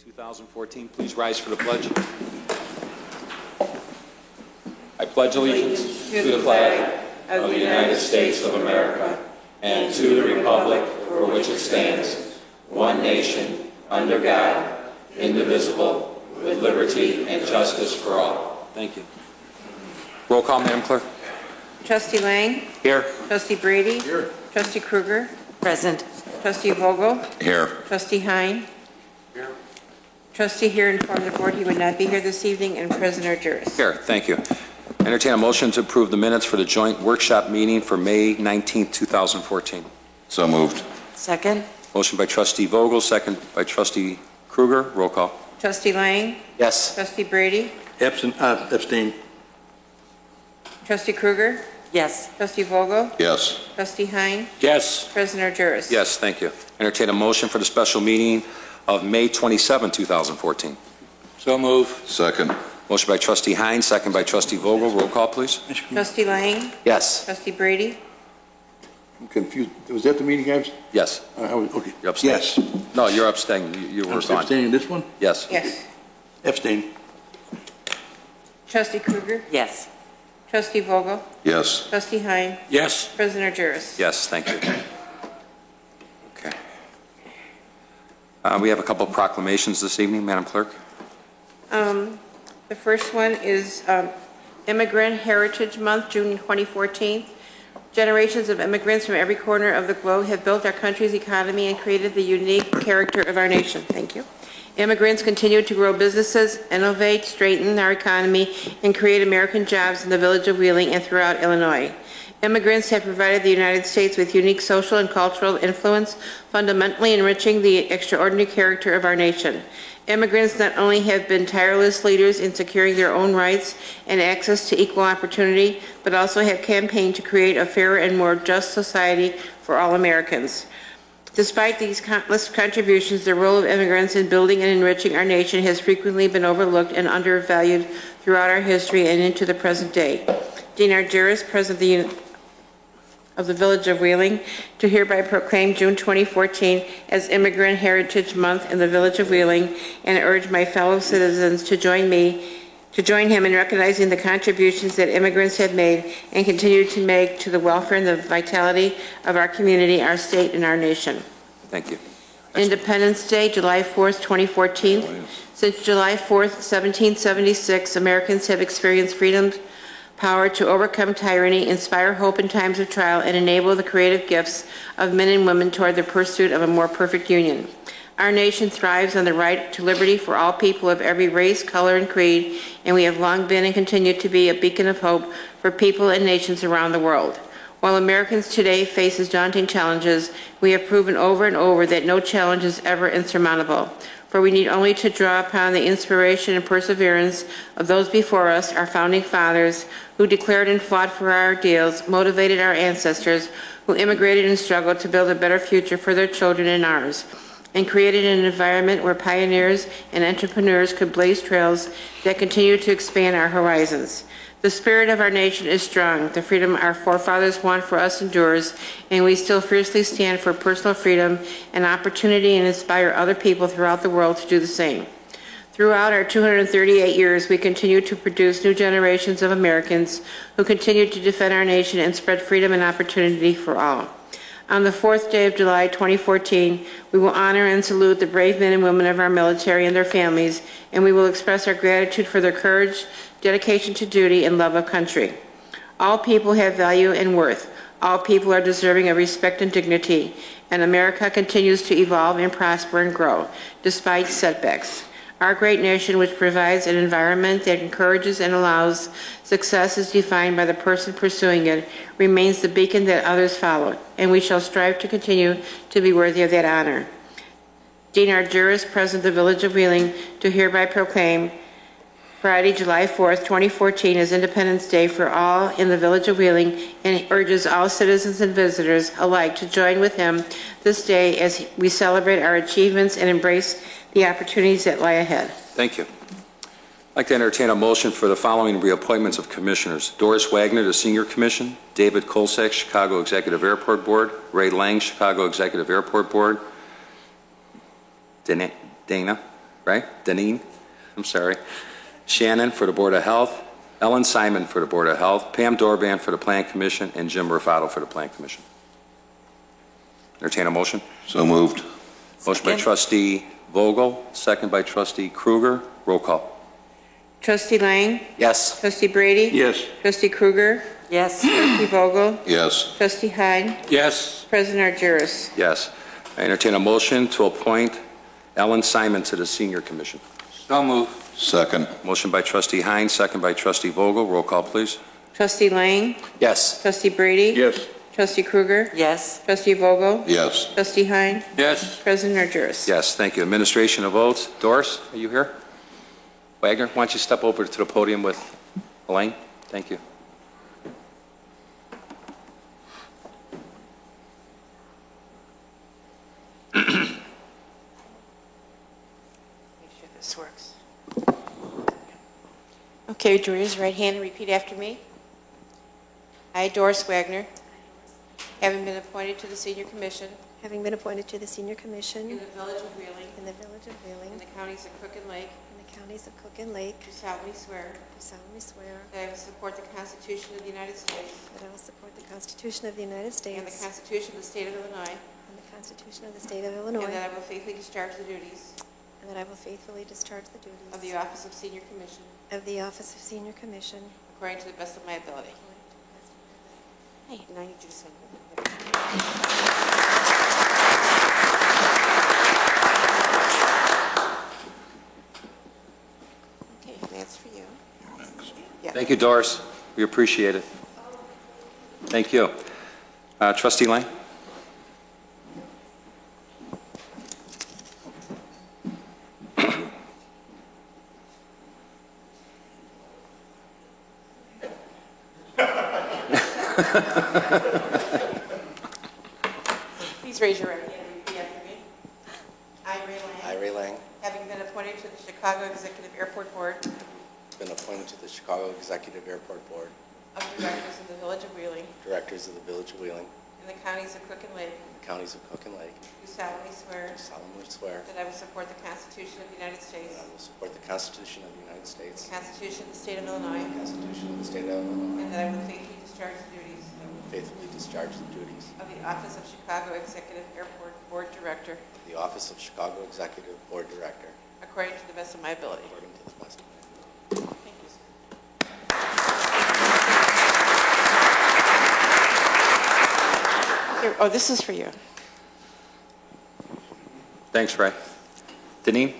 2014. Please rise for the pledge. I pledge allegiance to the flag of the United States of America and to the republic for which it stands, one nation, under God, indivisible, with liberty and justice for all. Thank you. Roll call, Madam Clerk. Trustee Lang? Here. Trustee Brady? Here. Trustee Kruger? Present. Trustee Vogel? Here. Trustee Hein? Here. Trustee here informed the board he would not be here this evening, and President Juris. Here. Thank you. Entertain a motion to approve the minutes for the joint workshop meeting for May 19, 2014. So moved. Second. Motion by Trustee Vogel, second by Trustee Kruger. Roll call. Trustee Lang? Yes. Trustee Brady? Abstain. Trustee Kruger? Yes. Trustee Vogel? Yes. Trustee Hein? Yes. President Juris. Yes, thank you. Entertain a motion for the special meeting of May 27, 2014. So move. Second. Motion by Trustee Hines, second by Trustee Vogel. Roll call, please. Trustee Lang? Yes. Trustee Brady? I'm confused. Was that the meeting I was? Yes. Okay. You're abstaining. Yes. No, you're abstaining. You were I'm gone. abstaining this one? Yes. Yes. Abstain. Trustee Kruger? Yes. Trustee Vogel? Yes. Trustee Hein? Yes. President Juris. Yes, thank you. Okay. We have a couple of proclamations this evening, Madam Clerk. The first one is Immigrant Heritage Month, June 2014. Generations of immigrants from every corner of the globe have built our country's economy and created the unique character of our nation. Thank you. Immigrants continue to grow businesses, innovate, strengthen our economy, and create American jobs in the village of Wheeling and throughout Illinois. Immigrants have provided the United States with unique social and cultural influence, fundamentally enriching the extraordinary character of our nation. Immigrants not only have been tireless leaders in securing their own rights and access to equal opportunity, but also have campaigned to create a fairer and more just society for all Americans. Despite these countless contributions, the role of immigrants in building and enriching our nation has frequently been overlooked and undervalued throughout our history and into the present day. Dean Argyris, President of the Village of Wheeling, to hereby proclaim June 2014 as Immigrant Heritage Month in the Village of Wheeling, and urge my fellow citizens to join him in recognizing the contributions that immigrants have made and continue to make to the welfare and the vitality of our community, our state, and our nation. Thank you. Independence Day, July 4th, 2014. Since July 4th, 1776, Americans have experienced freedom, power to overcome tyranny, inspire hope in times of trial, and enable the creative gifts of men and women toward the pursuit of a more perfect union. Our nation thrives on the right to liberty for all people of every race, color, and creed, and we have long been and continue to be a beacon of hope for people and nations around the world. While Americans today face daunting challenges, we have proven over and over that no challenge is ever insurmountable, for we need only to draw upon the inspiration and perseverance of those before us, our founding fathers, who declared and fought for our ideals, motivated our ancestors, who immigrated and struggled to build a better future for their children and ours, and created an environment where pioneers and entrepreneurs could blaze trails that continue to expand our horizons. The spirit of our nation is strong. The freedom our forefathers won for us endures, and we still fiercely stand for personal freedom and opportunity and inspire other people throughout the world to do the same. Throughout our 238 years, we continue to produce new generations of Americans who continue to defend our nation and spread freedom and opportunity for all. On the 4th day of July 2014, we will honor and salute the brave men and women of our military and their families, and we will express our gratitude for their courage, dedication to duty, and love of country. All people have value and worth. All people are deserving of respect and dignity, and America continues to evolve and prosper and grow, despite setbacks. Our great nation, which provides an environment that encourages and allows success as defined by the person pursuing it, remains the beacon that others follow, and we shall strive to continue to be worthy of that honor. Dean Argyris, President of the Village of Wheeling, to hereby proclaim Friday, July 4th, 2014 as Independence Day for all in the Village of Wheeling, and urges all citizens and visitors alike to join with him this day as we celebrate our achievements and embrace the opportunities that lie ahead. Thank you. I'd like to entertain a motion for the following reappointments of commissioners. Doris Wagner to Senior Commission, David Kolsak, Chicago Executive Airport Board, Ray Lang, Chicago Executive Airport Board, Dana right? Deneen, I'm sorry. Shannon for the Board of Health, Ellen Simon for the Board of Health, Pam Dorban for the Plan Commission, and Jim Rufato for the Plan Commission. Entertain a motion. So moved. Motion by Trustee Vogel, second by Trustee Kruger. Roll call. Trustee Lang? Yes. Trustee Brady? Yes. Trustee Kruger? Yes. Trustee Vogel? Yes. Trustee Hyde? Yes. President Argyros? Yes. I entertain a motion to appoint Ellen Simon to the Senior Commission. So moved. Second. Motion by Trustee Hines, second by Trustee Vogel. Roll call, please. Trustee Lang? Yes. Trustee Brady? Yes. Trustee Kruger? Yes. Trustee Vogel? Yes. Trustee Hyde? Yes. President Argyros? Yes, thank you. Administration of votes. Doris, are you here? Wagner, why don't you step over to the podium with Elaine? Thank you. Make sure this works. Okay, would you raise your right hand and repeat after me? I, Doris Wagner, having been appointed to the Senior Commission Having been appointed to the Senior in Commission the Village of Wheeling, in the Village of Wheeling, in the counties of Cook and Lake, in the counties of Cook and Lake, do solemnly swear do solemnly swear that I will support the Constitution of the United States that I will support the Constitution of the United and the States Constitution of the State of Illinois, and the Constitution of the State of and Illinois, that I will faithfully discharge the duties and that I will faithfully discharge the duties of the Office of Senior Commission of the Office of Senior Commission according to the best of my ability. Hey, now you just sign. Okay, that's for you. Yeah. Thank you, Doris. We appreciate it. Thank you. Trustee Lang? Please raise your right hand and repeat after me. I, Ray Lang, I, Ray Lang, having been appointed to the Chicago Executive Airport Board been appointed to the Chicago Executive Airport Board, of Directors of the Village of Wheeling, Directors of the Village of Wheeling, in the counties of Cook and Lake, in the counties of Cook and Lake, do solemnly swear do solemnly swear that I will support the Constitution of the United States, that I will support the Constitution of the United States, the Constitution of the State of Illinois, the Constitution of the State of Illinois, and that I will faithfully discharge the duties and I will faithfully discharge the duties of the Office of Chicago Executive Airport Board Director of the Office of Chicago Executive Board Director according to the best of my ability. according to the best of my ability. Thank you, sir. Here, oh, this is for you. Thanks, Ray. Deneen?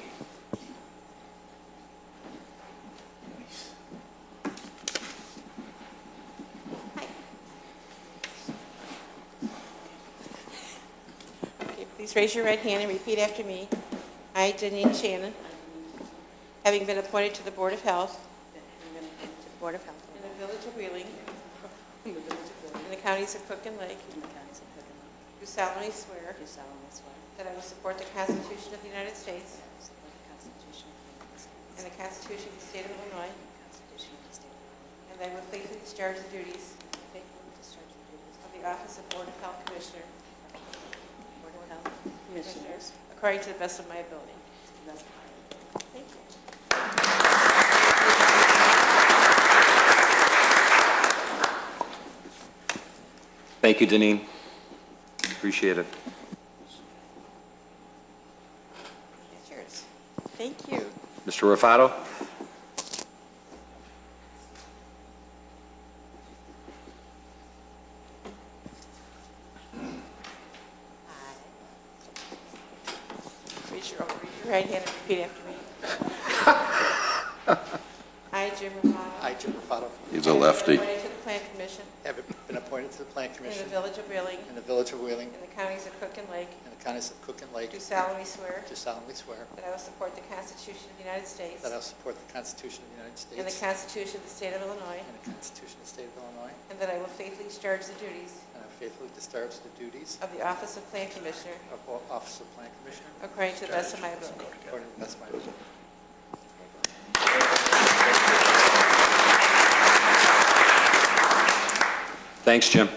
Okay, please raise your right hand and repeat after me. I, Deneen Shannon, having been appointed to the Board of Health to the Board of Health in the Village of Wheeling, in the counties of Cook and Lake, In the counties of Cook and Lake, do solemnly swear do solemnly swear that I will support the Constitution of the United States that I will support the Constitution of the United States and the Constitution of the State of Illinois, and the Constitution of the State of Illinois, and that I will faithfully discharge the duties and faithfully discharge the duties of the Office of Board of Health Commissioner of the Board of Health Commissioners according to the best of my ability. to the best of my ability. Thank you. Thank you, Deneen. Appreciate it. That's yours. Thank you. Mr. Rufato? Raise your right hand and repeat after me. I, Jim Rufato. I, Jim Rufato, He's a lefty. Appointed to the Plan Commission have been appointed to the Plan in Commission the Village of Wheeling, in the Village of Wheeling, in the counties of Cook and Lake, in the counties of Cook and Lake, do solemnly swear do solemnly swear that I will support the Constitution of the United States that I will support the Constitution of the United and the States Constitution of the State of Illinois, and the Constitution of the State of Illinois, and that I will faithfully discharge the duties and I will faithfully discharge the duties of the Office of Plan Commissioner of Office of Plan Commissioner according to the best of my ability. according to the best of my ability. Thanks, Jim.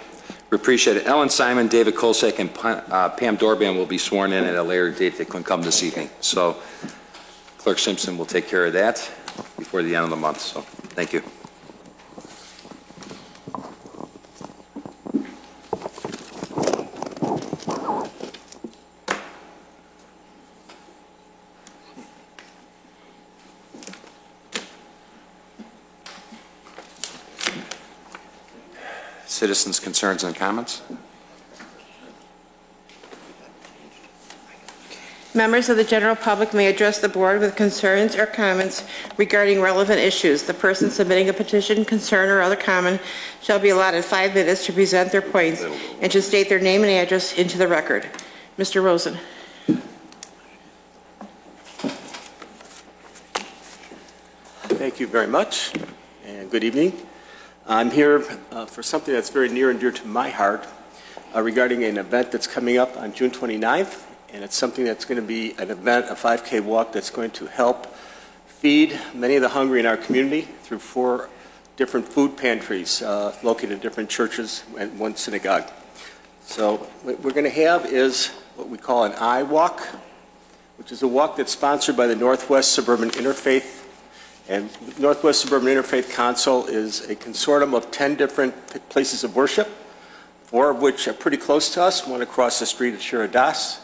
We appreciate it. Ellen Simon, David Kolsek, and Pam Dorban will be sworn in at a later date. They couldn't come this evening. So Clerk Simpson will take care of that before the end of the month, so thank you. Citizens' concerns and comments? Members of the general public may address the board with concerns or comments regarding relevant issues. The person submitting a petition, concern, or other comment shall be allotted 5 minutes to present their points and to state their name and address into the record. Mr. Rosen. Thank you very much, and good evening. I'm here for something that's very near and dear to my heart regarding an event that's coming up on June 29th, and it's something that's going to be an event, a 5K walk, that's going to help feed many of the hungry in our community through 4 different food pantries located in different churches and 1 synagogue. So what we're going to have is what we call an I Walk, which is a walk that's sponsored by the Northwest Suburban Interfaith. And Northwest Suburban Interfaith Council is a consortium of 10 different places of worship, 4 of which are pretty close to us, one across the street at Shiradas,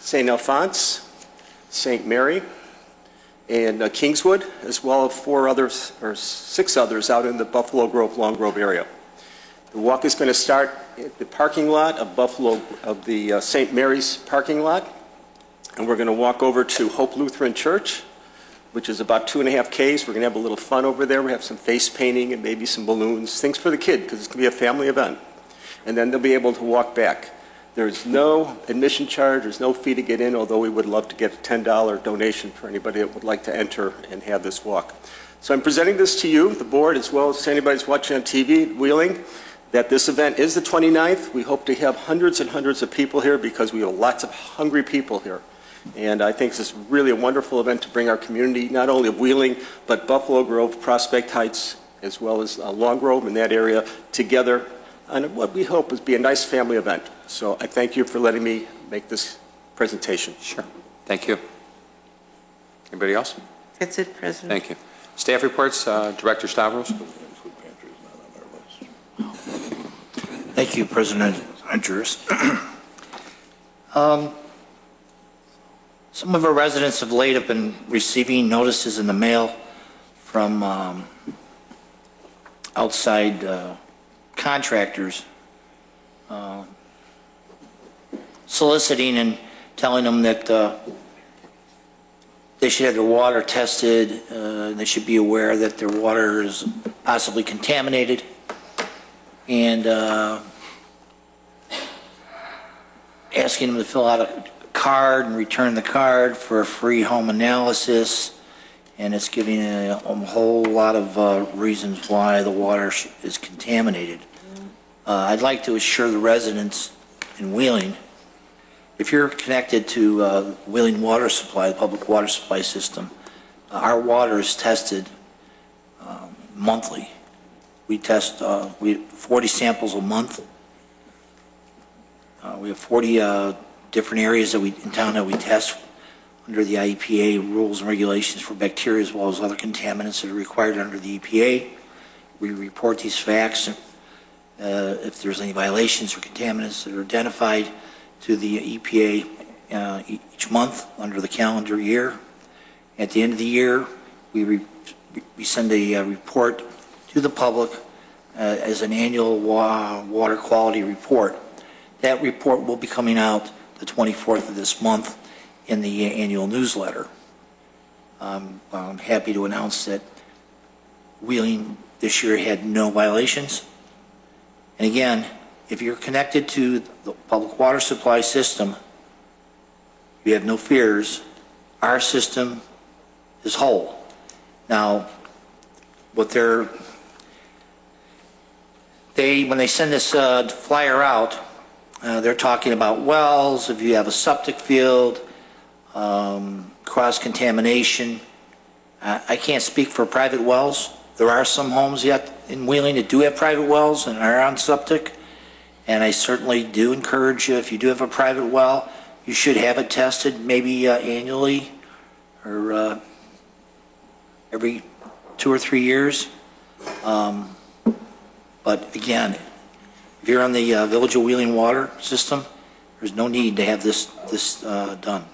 St. Alphonse, St. Mary, and Kingswood, as well as 4 others, or 6 others out in the Buffalo Grove, Long Grove area. The walk is going to start at the parking lot of the St. Mary's parking lot, and we're going to walk over to Hope Lutheran Church, which is about 2.5 Ks. We're going to have a little fun over there. We have some face painting and maybe some balloons, things for the kid, because it's going to be a family event. And then they'll be able to walk back. There's no admission charge, there's no fee to get in, although we would love to get a $10 donation for anybody that would like to enter and have this walk. So I'm presenting this to you, the board, as well as to anybody who's watching on TV, Wheeling, that this event is the 29th. We hope to have hundreds and hundreds of people here because we have lots of hungry people here. And I think this is really a wonderful event to bring our community, not only of Wheeling, but Buffalo Grove, Prospect Heights, as well as Long Grove in that area, together on what we hope is be a nice family event. So I thank you for letting me make this presentation. Sure. Thank you. Anybody else? That's it, President. Thank you. Staff reports, Director Stavros. Thank you, President Andrews. Some of our residents of late have been receiving notices in the mail from outside contractors soliciting and telling them that they should have their water tested. They should be aware that their water is possibly contaminated, and asking them to fill out a card and return the card for a free home analysis, and it's giving a whole lot of reasons why the water is contaminated. I'd like to assure the residents in Wheeling, if you're connected to Wheeling Water Supply, the public water supply system, our water is tested monthly. We test we have 40 samples a month. We have 40 different areas that in town that we test under the IEPA rules and regulations for bacteria as well as other contaminants that are required under the EPA. We report these facts if there's any violations or contaminants that are identified to the EPA each month under the calendar year. At the end of the year, we send a report to the public as an annual water quality report. That report will be coming out the 24th of this month in the annual newsletter. I'm happy to announce that Wheeling this year had no violations. And again, if you're connected to the public water supply system, you have no fears. Our system is whole. Now, what when they send this flyer out, they're talking about wells, if you have a septic field, cross-contamination. I can't speak for private wells. There are some homes yet in Wheeling that do have private wells and are on septic. And I certainly do encourage you, if you do have a private well, you should have it tested maybe annually or every 2 or 3 years. But again, if you're on the Village of Wheeling water system, there's no need to have this done.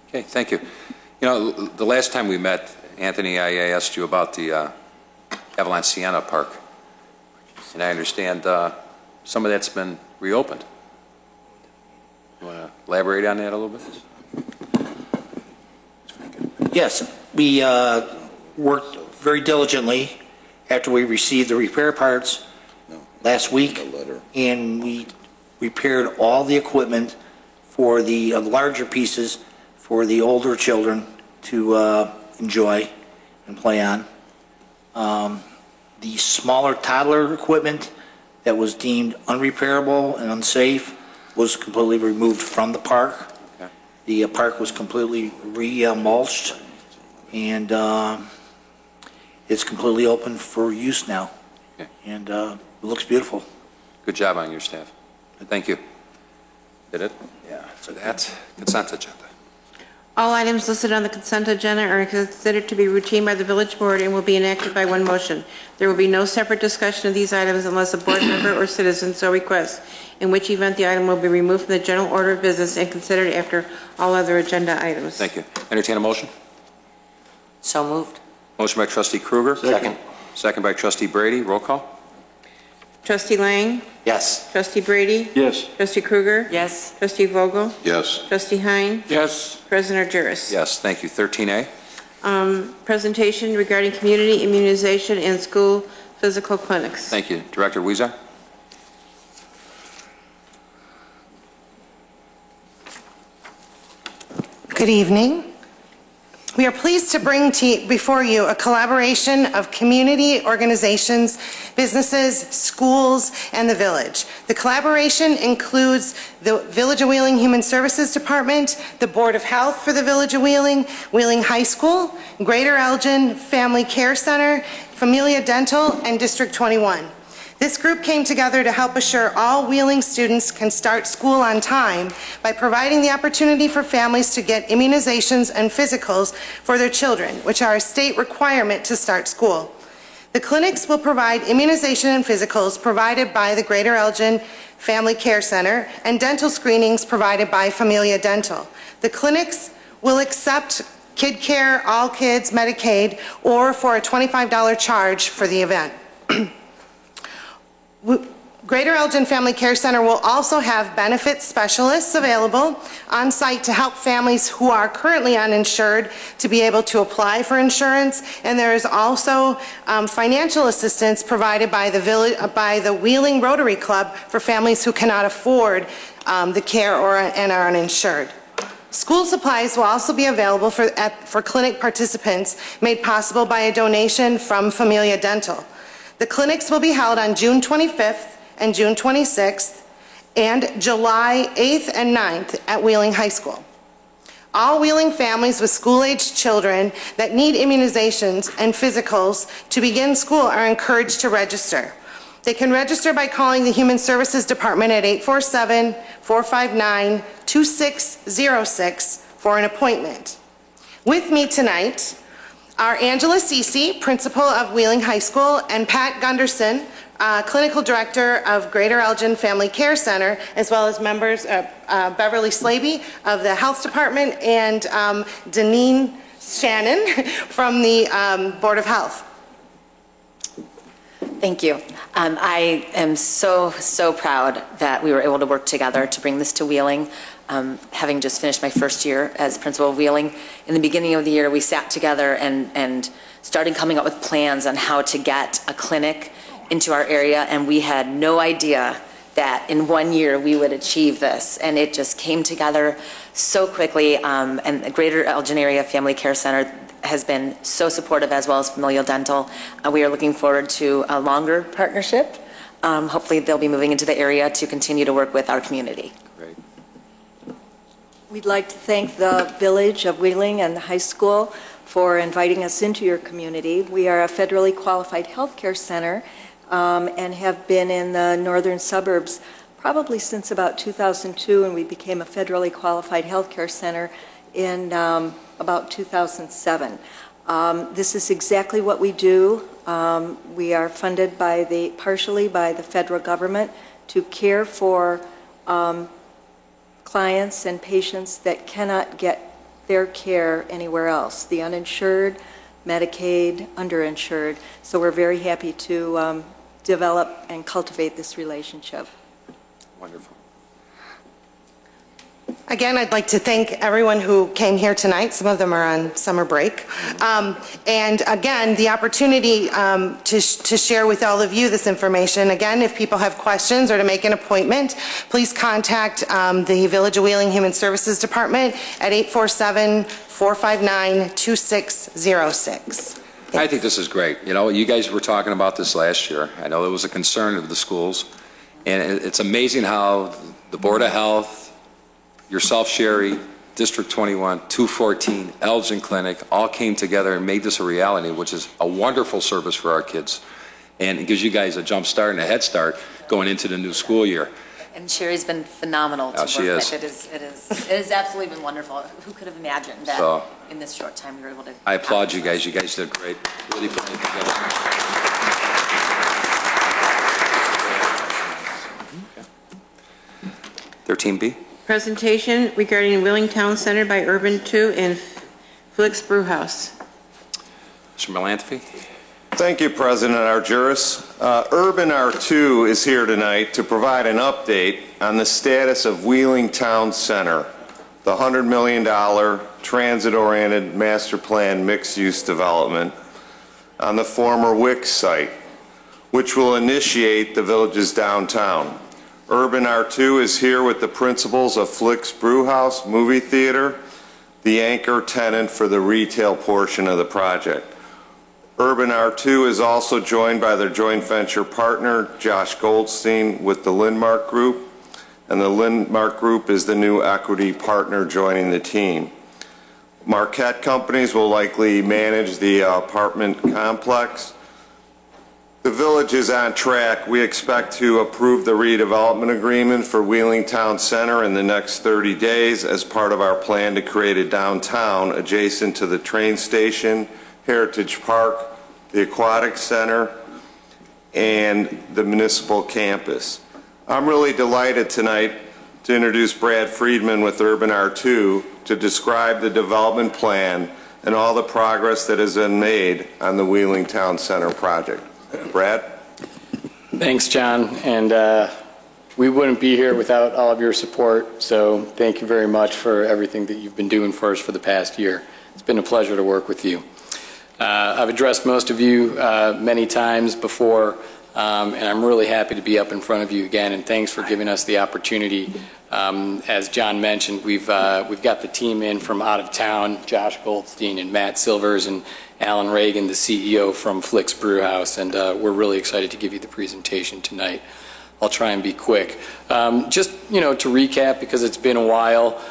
Okay, thank you. You know, the last time we met, Anthony, I asked you about the Avalon Sienna Park, and I understand some of that's been reopened. You want to elaborate on that a little bit? Yes, we worked very diligently after we received the repair parts last week, and we repaired all the equipment for the larger pieces for the older children to enjoy and play on. The smaller toddler equipment that was deemed unrepairable and unsafe was completely removed from the park. Okay. The park was completely re-mulched, and it's completely open for use now. Okay. And it looks beautiful. Good job on your staff. Thank you. Did it? Yeah. So that's consent agenda. All items listed on the consent agenda are considered to be routine by the village board and will be enacted by one motion. There will be no separate discussion of these items unless a board member or citizen so requests, in which event the item will be removed from the general order of business and considered after all other agenda items. Thank you. Entertain a motion? So moved. Motion by Trustee Kruger. Second. Second by Trustee Brady. Roll call. Trustee Lang? Yes. Trustee Brady? Yes. Trustee Kruger? Yes. Trustee Vogel? Yes. Trustee Hein? Yes. President Juris? Yes, thank you. 13A. Presentation regarding community immunization and school physical clinics. Thank you. Director Weezer. Good evening. We are pleased to bring before you a collaboration of community organizations, businesses, schools, and the village. The collaboration includes the Village of Wheeling Human Services Department, the Board of Health for the Village of Wheeling, Wheeling High School, Greater Elgin Family Care Center, Familia Dental, and District 21. This group came together to help assure all Wheeling students can start school on time by providing the opportunity for families to get immunizations and physicals for their children, which are a state requirement to start school. The clinics will provide immunization and physicals provided by the Greater Elgin Family Care Center and dental screenings provided by Familia Dental. The clinics will accept Kid Care, All Kids, Medicaid, or for a $25 charge for the event. Greater Elgin Family Care Center will also have benefits specialists available on site to help families who are currently uninsured to be able to apply for insurance, and there is also financial assistance provided by the Wheeling Rotary Club for families who cannot afford the care and are uninsured. School supplies will also be available for clinic participants, made possible by a donation from Familia Dental. The clinics will be held on June 25th and June 26th and July 8th and 9th at Wheeling High School. All Wheeling families with school-aged children that need immunizations and physicals to begin school are encouraged to register. They can register by calling the Human Services Department at 847-459-2606 for an appointment. With me tonight are Angela Cece, principal of Wheeling High School, and Pat Gunderson, clinical director of Greater Elgin Family Care Center, as well as members of Beverly Slaby of the Health Department and Deneen Shannon from the Board of Health. Thank you. I am so proud that we were able to work together to bring this to Wheeling. Having just finished my first year as principal of Wheeling, in the beginning of the year we sat together and started coming up with plans on how to get a clinic into our area, and we had no idea that in 1 year we would achieve this, and it just came together so quickly. And the Greater Elgin Area Family Care Center has been so supportive, as well as Familial Dental. We are looking forward to a longer partnership. Hopefully they'll be moving into the area to continue to work with our community. Great. We'd like to thank the Village of Wheeling and the high school for inviting us into your community. We are a federally qualified healthcare center and have been in the northern suburbs probably since about 2002, and we became a federally qualified healthcare center in about 2007. This is exactly what we do. We are funded partially by the federal government to care for clients and patients that cannot get their care anywhere else, the uninsured, Medicaid, underinsured. So we're very happy to develop and cultivate this relationship. Wonderful. Again, I'd like to thank everyone who came here tonight. Some of them are on summer break. And again, the opportunity to share with all of you this information. Again, if people have questions or to make an appointment, please contact the Village of Wheeling Human Services Department at 847-459-2606. I think this is great. You know, you guys were talking about this last year. I know it was a concern of the schools. And it's amazing how the Board of Health, yourself, Sherry, District 21, 214, Elgin Clinic, all came together and made this a reality, which is a wonderful service for our kids. And it gives you guys a jump start and a head start going into the new school year. And Sherry's been phenomenal to work with. It has absolutely been wonderful. Who could have imagined that in this short time we were able to... I applaud you guys. You guys did great. Really put it together. 13B. Presentation regarding Wheeling Town Center by Urban 2 and Flicks Brewhouse. Mr. Melanthropy. Thank you, President Argyris. Urban R2 is here tonight to provide an update on the status of Wheeling Town Center, the $100 million transit-oriented master plan mixed-use development on the former Wicks site, which will initiate the village's downtown. Urban R2 is here with the principals of Flicks Brewhouse Movie Theater, the anchor tenant for the retail portion of the project. Urban R2 is also joined by their joint venture partner, Josh Goldstein, with the Lindmark Group, and the Lindmark Group is the new equity partner joining the team. Marquette Companies will likely manage the apartment complex. The village is on track. We expect to approve the redevelopment agreement for Wheeling Town Center in the next 30 days as part of our plan to create a downtown adjacent to the train station, Heritage Park, the Aquatic Center, and the municipal campus. I'm really delighted tonight to introduce Brad Friedman with Urban R2 to describe the development plan and all the progress that has been made on the Wheeling Town Center project. Brad? Thanks, John. And we wouldn't be here without all of your support, so thank you very much for everything that you've been doing for us for the past year. It's been a pleasure to work with you. I've addressed most of you many times before, and I'm really happy to be up in front of you again, and thanks for giving us the opportunity. As John mentioned, we've got the team in from out of town, Josh Goldstein and Matt Silvers and Alan Reagan, the CEO from Flicks Brewhouse, and we're really excited to give you the presentation tonight. I'll try and be quick. Just, to recap, because it's been a while,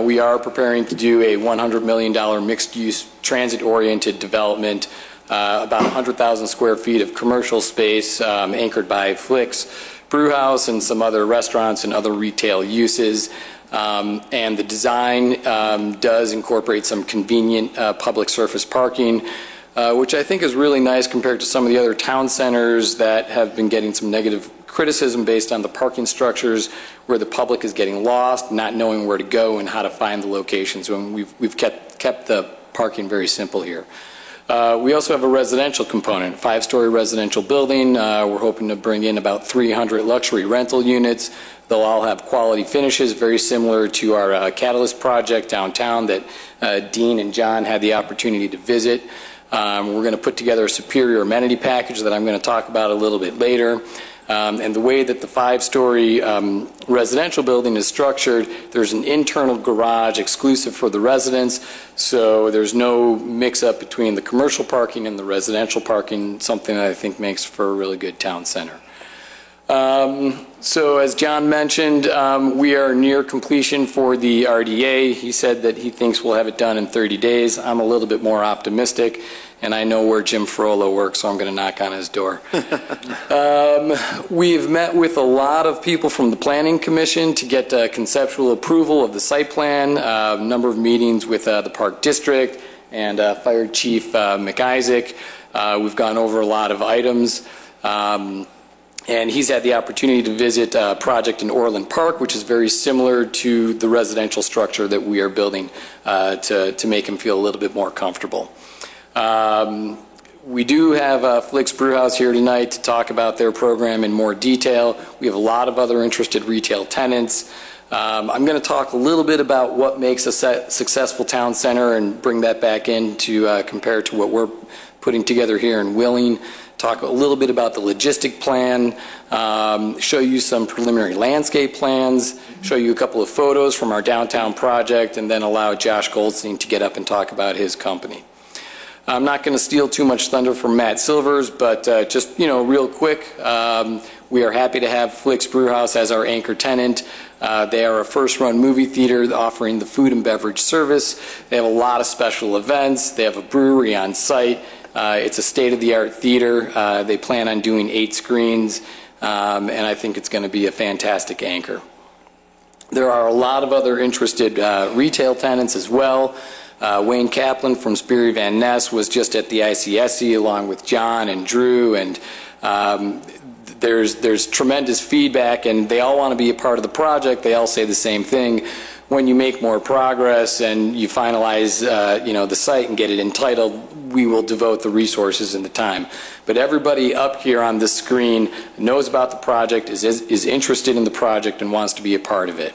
we are preparing to do a $100 million mixed-use transit-oriented development, about 100,000 square feet of commercial space anchored by Flicks Brewhouse and some other restaurants and other retail uses. And the design does incorporate some convenient public surface parking, which I think is really nice compared to some of the other town centers that have been getting some negative criticism based on the parking structures where the public is getting lost, not knowing where to go and how to find the locations. When we've kept the parking very simple here. We also have a residential component, 5-story residential building. We're hoping to bring in about 300 luxury rental units. They'll all have quality finishes, very similar to our Catalyst project downtown that Dean and John had the opportunity to visit. We're going to put together a superior amenity package that I'm going to talk about a little bit later. And the way that the 5-story residential building is structured, there's an internal garage exclusive for the residents, so there's no mix-up between the commercial parking and the residential parking, something that I think makes for a really good town center. So as John mentioned, we are near completion for the RDA. He said that he thinks we'll have it done in 30 days. I'm a little bit more optimistic, and I know where Jim Frola works, so I'm going to knock on his door. We've met with a lot of people from the Planning Commission to get conceptual approval of the site plan, a number of meetings with the Park District and Fire Chief McIsaac. We've gone over a lot of items. And he's had the opportunity to visit a project in Orland Park, which is very similar to the residential structure that we are building to make him feel a little bit more comfortable. We do have Flicks Brewhouse here tonight to talk about their program in more detail. We have a lot of other interested retail tenants. I'm going to talk a little bit about what makes a successful town center and bring that back in to compare to what we're putting together here in Wheeling. Talk a little bit about the logistic plan, show you some preliminary landscape plans, show you a couple of photos from our downtown project, and then allow Josh Goldstein to get up and talk about his company. I'm not going to steal too much thunder from Matt Silvers, but just, real quick, we are happy to have Flicks Brewhouse as our anchor tenant. They are a first-run movie theater offering the food and beverage service. They have a lot of special events. They have a brewery on site. It's a state-of-the-art theater. They plan on doing 8 screens, and I think it's going to be a fantastic anchor. There are a lot of other interested retail tenants as well. Wayne Kaplan from Sperry Van Ness was just at the ICSC along with John and Drew, and there's tremendous feedback, and they all want to be a part of the project. They all say the same thing. When you make more progress and you finalize the site and get it entitled, we will devote the resources and the time. But everybody up here on this screen knows about the project, is interested in the project, and wants to be a part of it.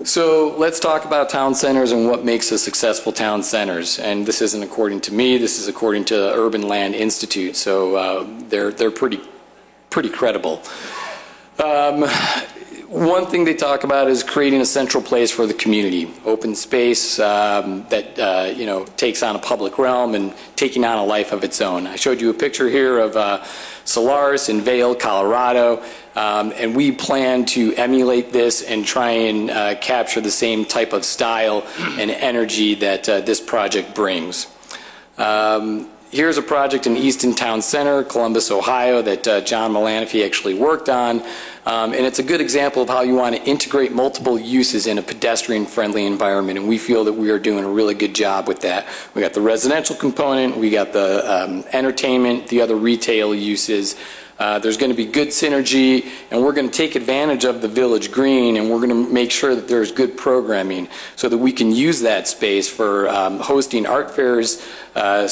So let's talk about town centers and what makes a successful town centers. And this isn't according to me, this is according to Urban Land Institute, so they're pretty credible. One thing they talk about is creating a central place for the community, open space that takes on a public realm and taking on a life of its own. I showed you a picture here of Solaris in Vail, Colorado, and we plan to emulate this and try and capture the same type of style and energy that this project brings. Here's a project in Easton Town Center, Columbus, Ohio, that John Malanaphy actually worked on. And it's a good example of how you want to integrate multiple uses in a pedestrian-friendly environment, and we feel that we are doing a really good job with that. We got the residential component, we got the entertainment, the other retail uses. There's going to be good synergy, and we're going to take advantage of the Village Green, and we're going to make sure that there's good programming so that we can use that space for hosting art fairs,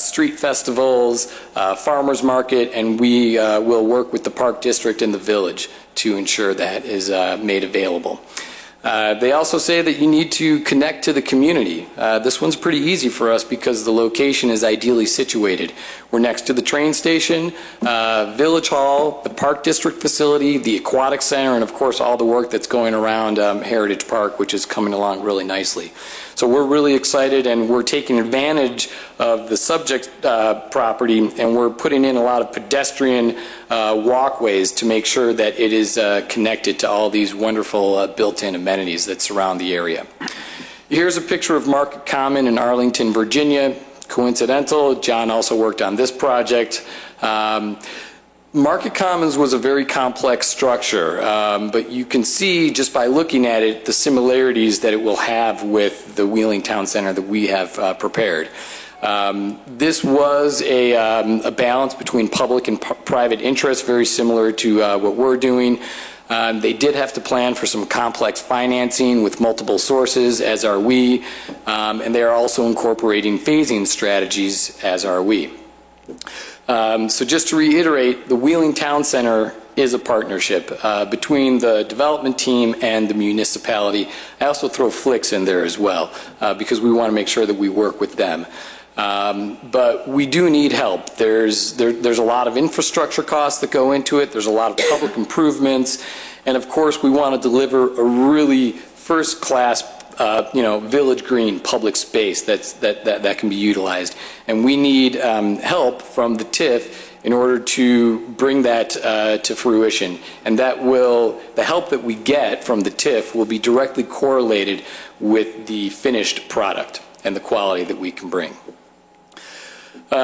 street festivals, farmers market, and we will work with the Park District and the Village to ensure that is made available. They also say that you need to connect to the community. This one's pretty easy for us because the location is ideally situated. We're next to the train station, Village Hall, the Park District facility, the Aquatic Center, and of course all the work that's going around Heritage Park, which is coming along really nicely. So we're really excited, and we're taking advantage of the subject property, and we're putting in a lot of pedestrian walkways to make sure that it is connected to all these wonderful built-in amenities that surround the area. Here's a picture of Market Common in Arlington, Virginia. Coincidental, John also worked on this project. Market Commons was a very complex structure, but you can see just by looking at it the similarities that it will have with the Wheeling Town Center that we have prepared. This was a balance between public and private interests, very similar to what we're doing. They did have to plan for some complex financing with multiple sources, as are we, and they are also incorporating phasing strategies, as are we. So just to reiterate, the Wheeling Town Center is a partnership between the development team and the municipality. I also throw Flicks in there as well because we want to make sure that we work with them. But we do need help. There's a lot of infrastructure costs that go into it. There's a lot of public improvements. And of course, we want to deliver a really first-class village green public space that can be utilized. And we need help from the TIF in order to bring that to fruition. And the help that we get from the TIF will be directly correlated with the finished product and the quality that we can bring.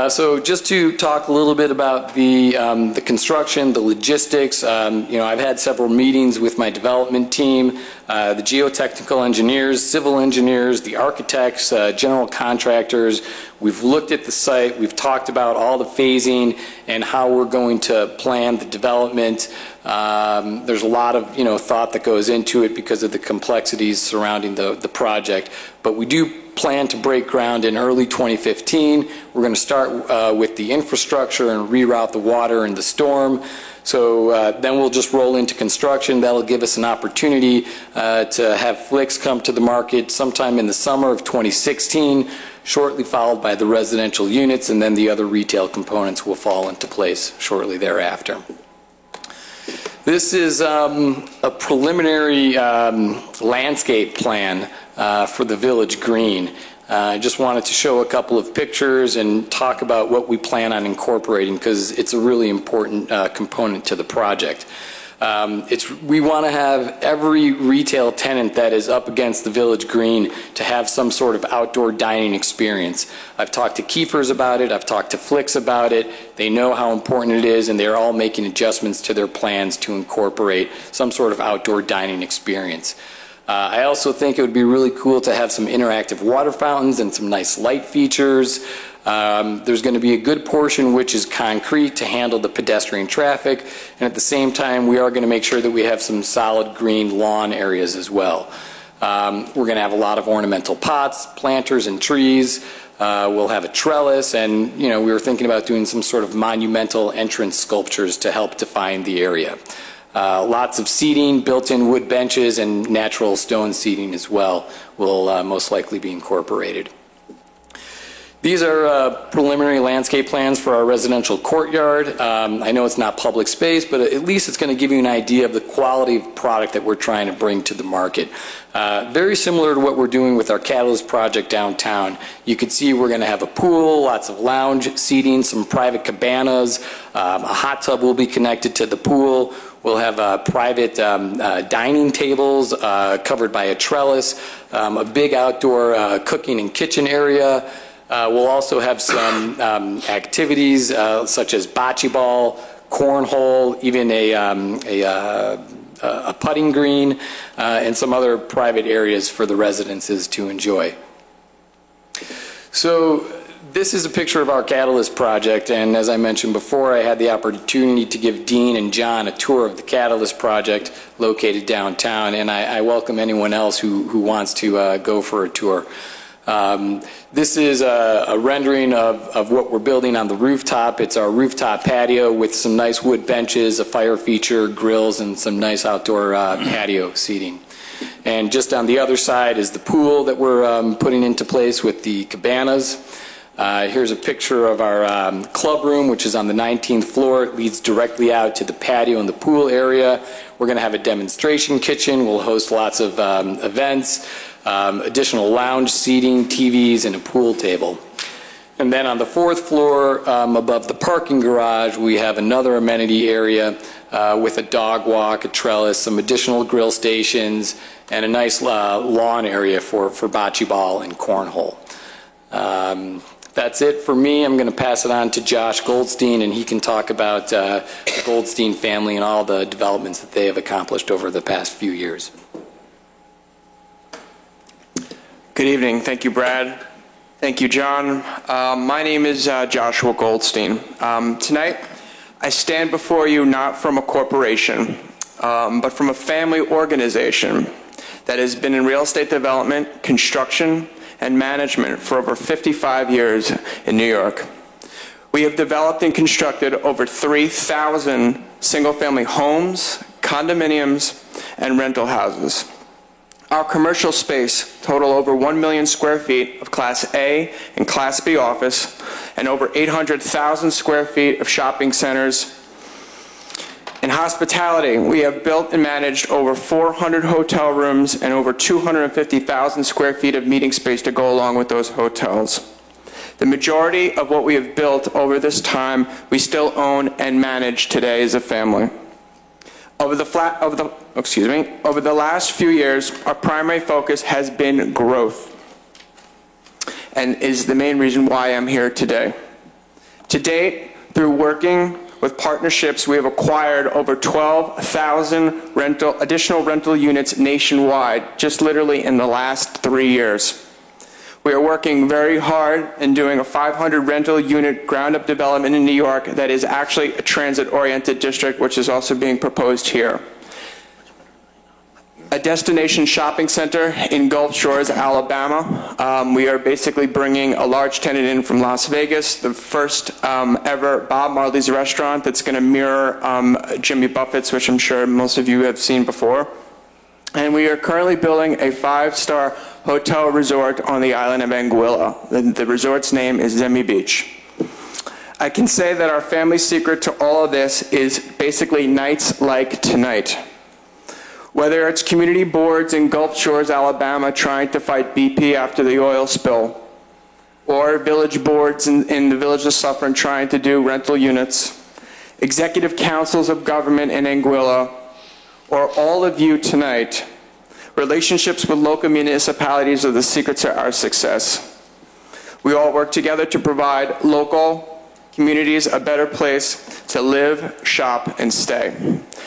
So just to talk a little bit about the construction, the logistics, I've had several meetings with my development team, the geotechnical engineers, civil engineers, the architects, general contractors. We've looked at the site, we've talked about all the phasing and how we're going to plan the development. There's a lot of thought that goes into it because of the complexities surrounding the project, but we do plan to break ground in early 2015. We're going to start with the infrastructure and reroute the water and the storm. So then we'll just roll into construction. That'll give us an opportunity to have Flicks come to the market sometime in the summer of 2016, shortly followed by the residential units, and then the other retail components will fall into place shortly thereafter. This is a preliminary landscape plan for the Village Green. I just wanted to show a couple of pictures and talk about what we plan on incorporating because it's a really important component to the project. We want to have every retail tenant that is up against the Village Green to have some sort of outdoor dining experience. I've talked to Kiefers about it, I've talked to Flicks about it. They know how important it is and they're all making adjustments to their plans to incorporate some sort of outdoor dining experience. I also think it would be really cool to have some interactive water fountains and some nice light features. There's going to be a good portion which is concrete to handle the pedestrian traffic, and at the same time we are going to make sure that we have some solid green lawn areas as well. We're going to have a lot of ornamental pots, planters and trees. We'll have a trellis, and we were thinking about doing some sort of monumental entrance sculptures to help define the area. Lots of seating, built-in wood benches, and natural stone seating as well will most likely be incorporated. These are preliminary landscape plans for our residential courtyard. I know it's not public space, but at least it's going to give you an idea of the quality of product that we're trying to bring to the market. Very similar to what we're doing with our Catalyst project downtown. You can see we're going to have a pool, lots of lounge seating, some private cabanas, a hot tub will be connected to the pool. We'll have private dining tables covered by a trellis, a big outdoor cooking and kitchen area. We'll also have some activities such as bocce ball, cornhole, even a putting green, and some other private areas for the residences to enjoy. So this is a picture of our Catalyst project, and as I mentioned before, I had the opportunity to give Dean and John a tour of the Catalyst project located downtown, and I welcome anyone else who wants to go for a tour. This is a rendering of what we're building on the rooftop. It's our rooftop patio with some nice wood benches, a fire feature, grills, and some nice outdoor patio seating. And just on the other side is the pool that we're putting into place with the cabanas. Here's a picture of our club room, which is on the 19th floor. It leads directly out to the patio and the pool area. We're going to have a demonstration kitchen. We'll host lots of events. Additional lounge seating, TVs, and a pool table. And then on the 4th floor, above the parking garage, we have another amenity area with a dog walk, a trellis, some additional grill stations, and a nice lawn area for bocce ball and cornhole. That's it for me. I'm going to pass it on to Josh Goldstein, and he can talk about the Goldstein family and all the developments that they have accomplished over the past few years. Good evening. Thank you, Brad. Thank you, John. My name is Joshua Goldstein. Tonight, I stand before you not from a corporation, but from a family organization that has been in real estate development, construction, and management for over 55 years in New York. We have developed and constructed over 3,000 single-family homes, condominiums, and rental houses. Our commercial space total over 1 million square feet of Class A and Class B office, and over 800,000 square feet of shopping centers In hospitality, we have built and managed over 400 hotel rooms and over 250,000 square feet of meeting space to go along with those hotels. The majority of what we have built over this time, we still own and manage today as a family. Over the last few years, our primary focus has been growth, and is the main reason why I'm here today. To date, through working with partnerships, we have acquired over 12,000 additional rental units nationwide, just literally in the last 3 years. We are working very hard and doing a 500 rental unit ground-up development in New York that is actually a transit-oriented district, which is also being proposed here. A destination shopping center in Gulf Shores, Alabama. We are basically bringing a large tenant in from Las Vegas, the first ever Bob Marley's restaurant that's going to mirror Jimmy Buffett's, which I'm sure most of you have seen before. And we are currently building a 5-star hotel resort on the island of Anguilla. The resort's name is Zemi Beach. I can say that our family secret to all of this is basically nights like tonight. Whether it's community boards in Gulf Shores, Alabama trying to fight BP after the oil spill, or village boards in the village of Suffern trying to do rental units, executive councils of government in Anguilla, or all of you tonight, relationships with local municipalities are the secrets to our success. We all work together to provide local communities a better place to live, shop, and stay.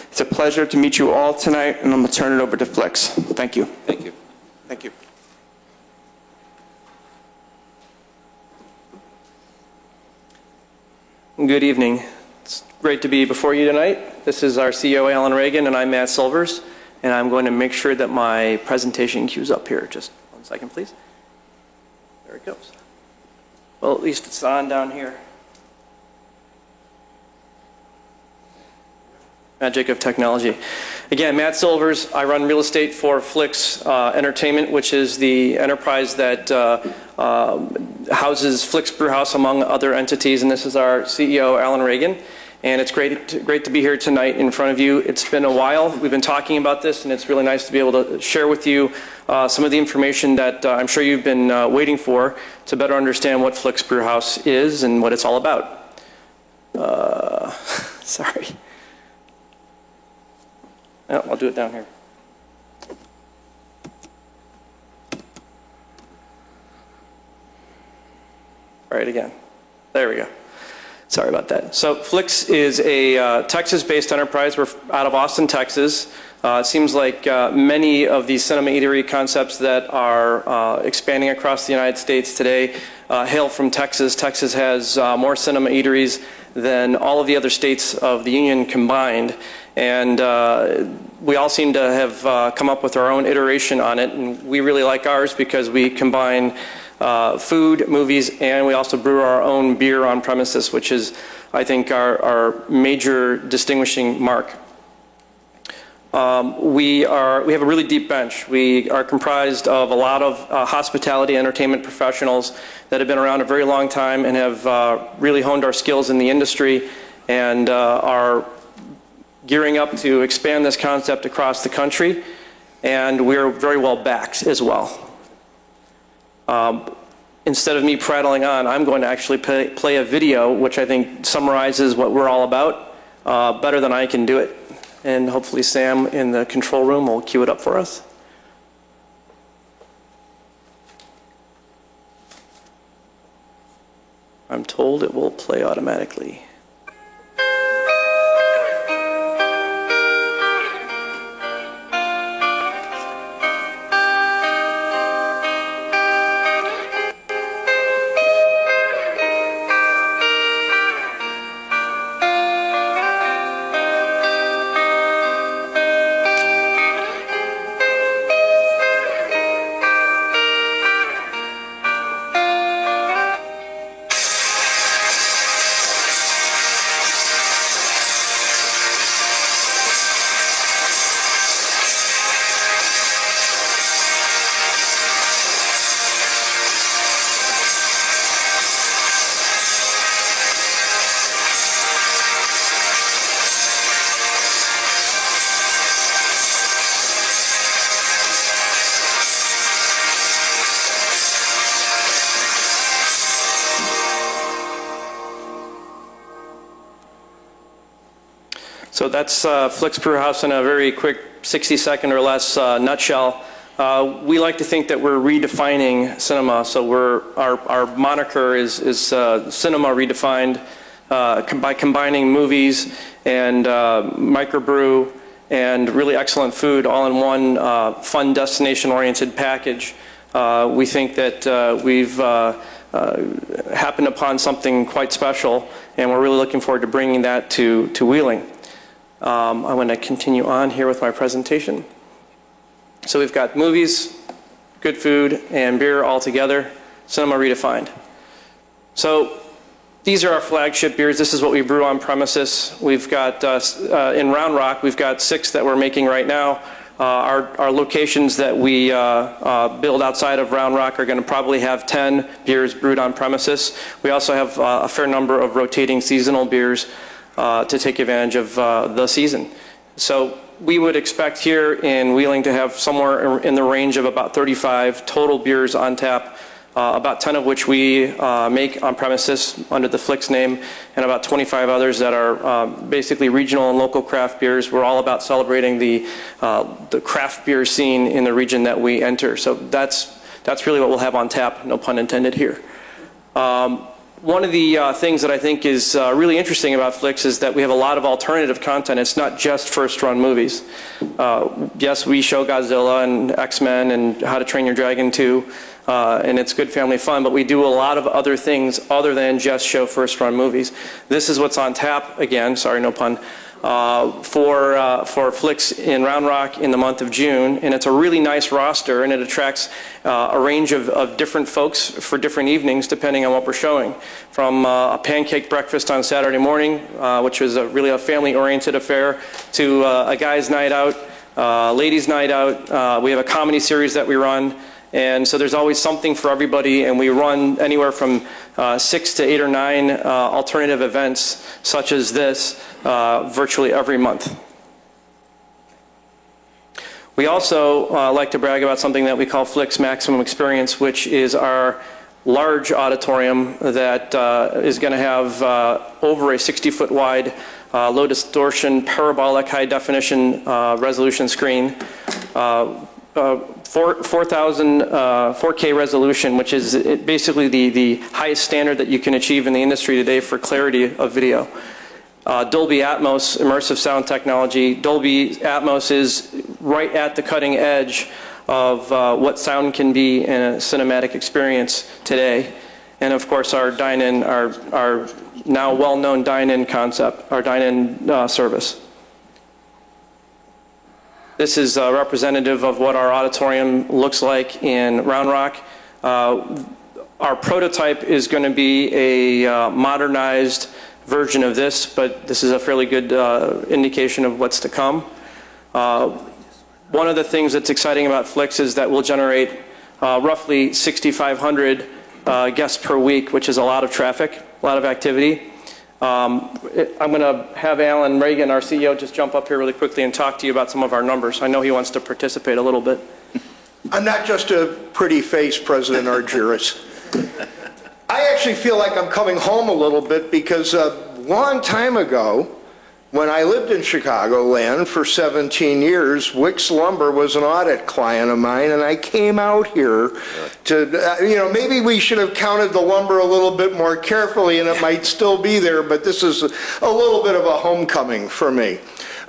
It's a pleasure to meet you all tonight, and I'm going to turn it over to Flix. Thank you. Thank you. Thank you. Good evening. It's great to be before you tonight. This is our CEO, Alan Reagan, and I'm Matt Silvers, and I'm going to make sure that my presentation queues up here. Just 1 second, please. There it goes. Well, at least it's on down here. Magic of technology. Again, Matt Silvers. I run real estate for Flix Entertainment, which is the enterprise that houses Flix Brewhouse among other entities, and this is our CEO, Alan Reagan. And it's great to be here tonight in front of you. It's been a while. We've been talking about this, and it's really nice to be able to share with you some of the information that I'm sure you've been waiting for to better understand what Flix Brewhouse is and what it's all about. Sorry. Oh, I'll do it down here. All right, again. There we go. Sorry about that. So Flix is a Texas-based enterprise. We're out of Austin, Texas. It seems like many of these cinema eatery concepts that are expanding across the United States today hail from Texas. Texas has more cinema eateries than all of the other states of the Union combined. And we all seem to have come up with our own iteration on it. And we really like ours because we combine food, movies, and we also brew our own beer on premises, which is, I think, our major distinguishing mark. We have a really deep bench. We are comprised of a lot of hospitality entertainment professionals that have been around a very long time and have really honed our skills in the industry and are gearing up to expand this concept across the country, and we're very well backed as well. Instead of me prattling on, I'm going to actually play a video which I think summarizes what we're all about better than I can do it. And hopefully Sam in the control room will cue it up for us. I'm told it will play automatically. So that's Flicks Brewhouse in a very quick 60-second or less nutshell. We like to think that we're redefining cinema. So our moniker is Cinema Redefined by combining movies and microbrew and really excellent food all in one fun destination-oriented package. We think that we've happened upon something quite special, and we're really looking forward to bringing that to Wheeling. I'm going to continue on here with my presentation. So we've got movies, good food, and beer all together, Cinema Redefined. So these are our flagship beers. This is what we brew on premises. We've got, in Round Rock, we've got 6 that we're making right now. Our locations that we build outside of Round Rock are going to probably have 10 beers brewed on premises. We also have a fair number of rotating seasonal beers to take advantage of the season. So we would expect here in Wheeling to have somewhere in the range of about 35 total beers on tap, about 10 of which we make on premises under the Flicks name, and about 25 others that are basically regional and local craft beers. We're all about celebrating the craft beer scene in the region that we enter. So that's really what we'll have on tap, no pun intended here. One of the things that I think is really interesting about Flicks is that we have a lot of alternative content. It's not just first-run movies. Yes, we show Godzilla and X-Men and How to Train Your Dragon 2, and it's good family fun, but we do a lot of other things other than just show first-run movies. This is what's on tap, again, sorry, no pun, for Flicks in Round Rock in the month of June, and it's a really nice roster, and it attracts a range of different folks for different evenings depending on what we're showing. From a pancake breakfast on Saturday morning, which was really a family-oriented affair, to a guy's night out, ladies' night out. We have a comedy series that we run. And so there's always something for everybody, and we run anywhere from 6 to 8 or 9 alternative events such as this virtually every month. We also like to brag about something that we call Flicks Maximum Experience, which is our large auditorium that is going to have over a 60-foot wide low distortion parabolic high definition resolution screen. 4K resolution, which is basically the highest standard that you can achieve in the industry today for clarity of video. Dolby Atmos, immersive sound technology. Dolby Atmos is right at the cutting edge of what sound can be in a cinematic experience today. And of course our dine-in, our now well-known dine-in concept, our dine-in service. This is representative of what our auditorium looks like in Round Rock. Our prototype is going to be a modernized version of this, but this is a fairly good indication of what's to come. One of the things that's exciting about Flicks is that we'll generate roughly 6,500 guests per week, which is a lot of traffic, a lot of activity. I'm going to have Alan Reagan, our CEO, just jump up here really quickly and talk to you about some of our numbers. I know he wants to participate a little bit. I'm not just a pretty face, President Argyris. I actually feel like I'm coming home a little bit because a long time ago, when I lived in Chicagoland for 17 years, Wicks Lumber was an audit client of mine, and I came out here to, maybe we should have counted the lumber a little bit more carefully, and it might still be there, but this is a little bit of a homecoming for me.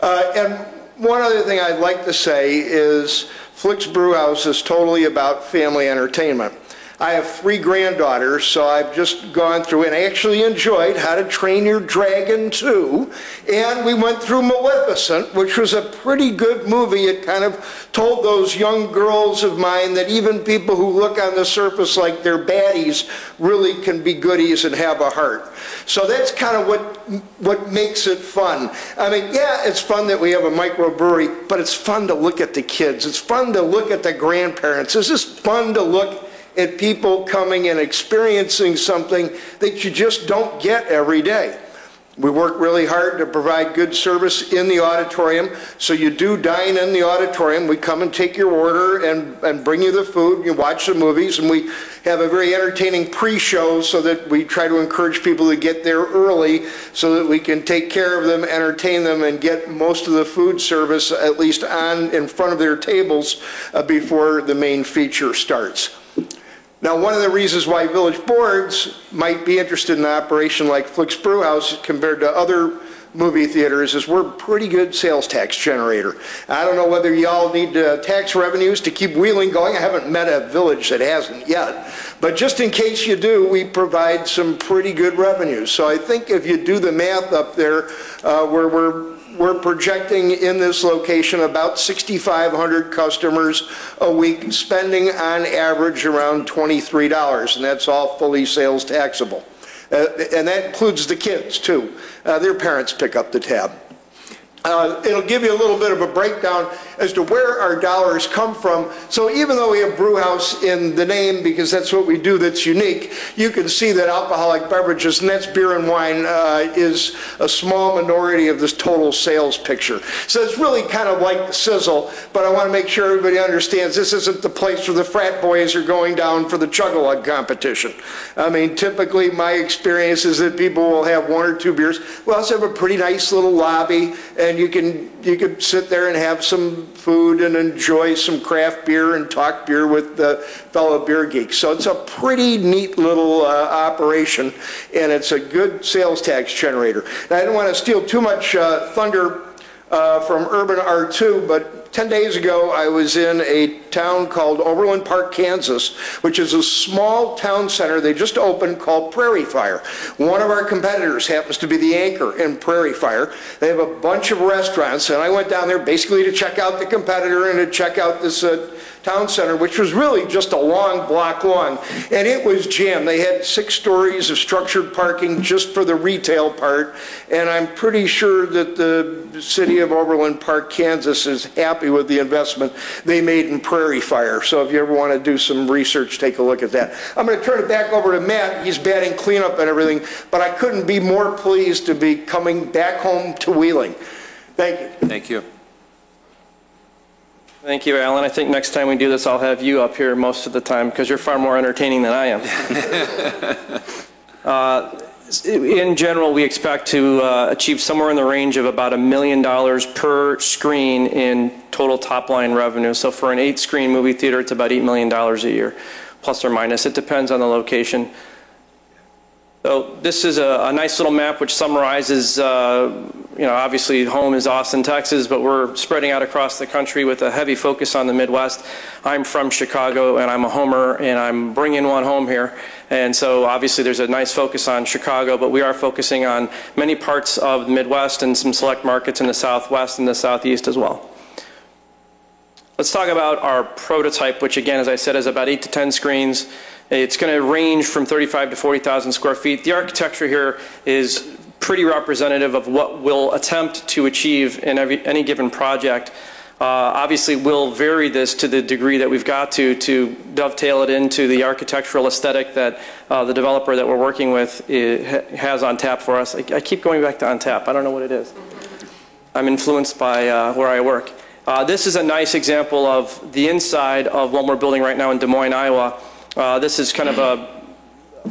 And one other thing I'd like to say is Flicks Brewhouse is totally about family entertainment. I have 3 granddaughters, so I've just gone through and actually enjoyed How to Train Your Dragon 2. And we went through Maleficent, which was a pretty good movie. It kind of told those young girls of mine that even people who look on the surface like they're baddies really can be goodies and have a heart. So that's kind of what makes it fun. I mean, yeah, it's fun that we have a microbrewery, but it's fun to look at the kids. It's fun to look at the grandparents. It's just fun to look at people coming and experiencing something that you just don't get every day. We work really hard to provide good service in the auditorium. So you do dine in the auditorium. We come and take your order and bring you the food. You watch the movies, and we have a very entertaining pre-show so that we try to encourage people to get there early so that we can take care of them, entertain them, and get most of the food service at least in front of their tables before the main feature starts. Now, one of the reasons why village boards might be interested in an operation like Flicks Brewhouse compared to other movie theaters is we're a pretty good sales tax generator. I don't know whether y'all need tax revenues to keep Wheeling going. I haven't met a village that hasn't yet. But just in case you do, we provide some pretty good revenues. So I think if you do the math up there, where we're projecting in this location about 6,500 customers a week, spending on average around $23, and that's all fully sales taxable. And that includes the kids, too. Their parents pick up the tab. It'll give you a little bit of a breakdown as to where our dollars come from. So even though we have brew house in the name, because that's what we do that's unique, you can see that alcoholic beverages, and that's beer and wine, is a small minority of this total sales picture. So it's really kind of like the sizzle, but I want to make sure everybody understands this isn't the place where the frat boys are going down for the chug-a-lug competition. I mean, typically my experience is that people will have 1 or 2 beers. We also have a pretty nice little lobby, and you can sit there and have some food and enjoy some craft beer and talk beer with the fellow beer geeks. So it's a pretty neat little operation, and it's a good sales tax generator. Now, I don't want to steal too much thunder from Urban R2, but 10 days ago, I was in a town called Overland Park, Kansas, which is a small town center they just opened called Prairie Fire. One of our competitors happens to be the anchor in Prairie Fire. They have a bunch of restaurants, and I went down there basically to check out the competitor and to check out this town center, which was really just a long block long, and it was jammed. They had 6 stories of structured parking just for the retail part, and I'm pretty sure that the city of Overland Park, Kansas is happy with the investment they made in Prairie Fire. So if you ever want to do some research, take a look at that. I'm going to turn it back over to Matt. He's batting cleanup and everything, but I couldn't be more pleased to be coming back home to Wheeling. Thank you. Thank you. Thank you, Alan. I think next time we do this, I'll have you up here most of the time because you're far more entertaining than I am. In general, we expect to achieve somewhere in the range of about $1 million per screen in total top-line revenue. So for an 8-screen movie theater, it's about $8 million a year, plus or minus. It depends on the location. So this is a nice little map which summarizes, obviously home is Austin, Texas, but we're spreading out across the country with a heavy focus on the Midwest. I'm from Chicago, and I'm a homer, and I'm bringing one home here. And so obviously there's a nice focus on Chicago, but we are focusing on many parts of the Midwest and some select markets in the Southwest and the Southeast as well. Let's talk about our prototype, which again, as I said, is about 8 to 10 screens. It's going to range from 35 to 40,000 square feet. The architecture here is pretty representative of what we'll attempt to achieve in any given project. Obviously, we'll vary this to the degree that we've got to dovetail it into the architectural aesthetic that the developer that we're working with has on tap for us. I keep going back to on tap. I don't know what it is. I'm influenced by where I work. This is a nice example of the inside of what we're building right now in Des Moines, Iowa. This is kind of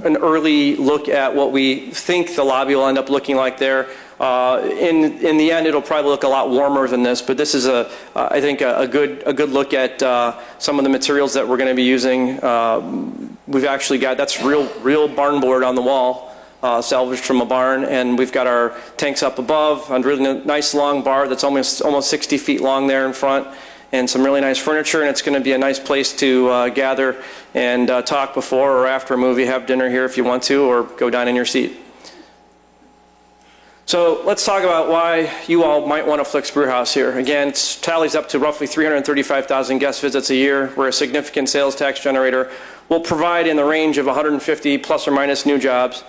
an early look at what we think the lobby will end up looking like there. In the end, it'll probably look a lot warmer than this, but this is I think a good look at some of the materials that we're going to be using. We've actually got that's real barn board on the wall, salvaged from a barn, and we've got our tanks up above, a really nice long bar that's almost 60 feet long there in front, and some really nice furniture, and it's going to be a nice place to gather and talk before or after a movie, have dinner here if you want to, or go down in your seat. So let's talk about why you all might want a Flicks Brewhouse here. Again, it tallies up to roughly 335,000 guest visits a year. We're a significant sales tax generator. We'll provide in the range of 150 plus or minus new jobs.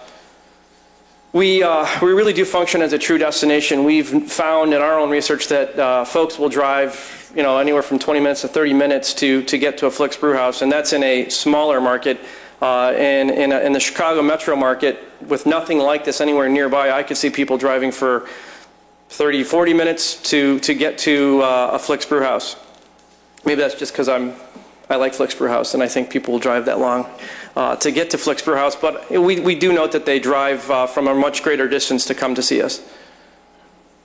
We really do function as a true destination. We've found in our own research that folks will drive anywhere from 20 minutes to 30 minutes to get to a Flicks Brewhouse, and that's in a smaller market. In the Chicago metro market, with nothing like this anywhere nearby, I could see people driving for 30, 40 minutes to get to a Flick's Brew House. Maybe that's just because I like Flick's Brew House, and I think people will drive that long to get to Flick's Brew House. But we do note that they drive from a much greater distance to come to see us.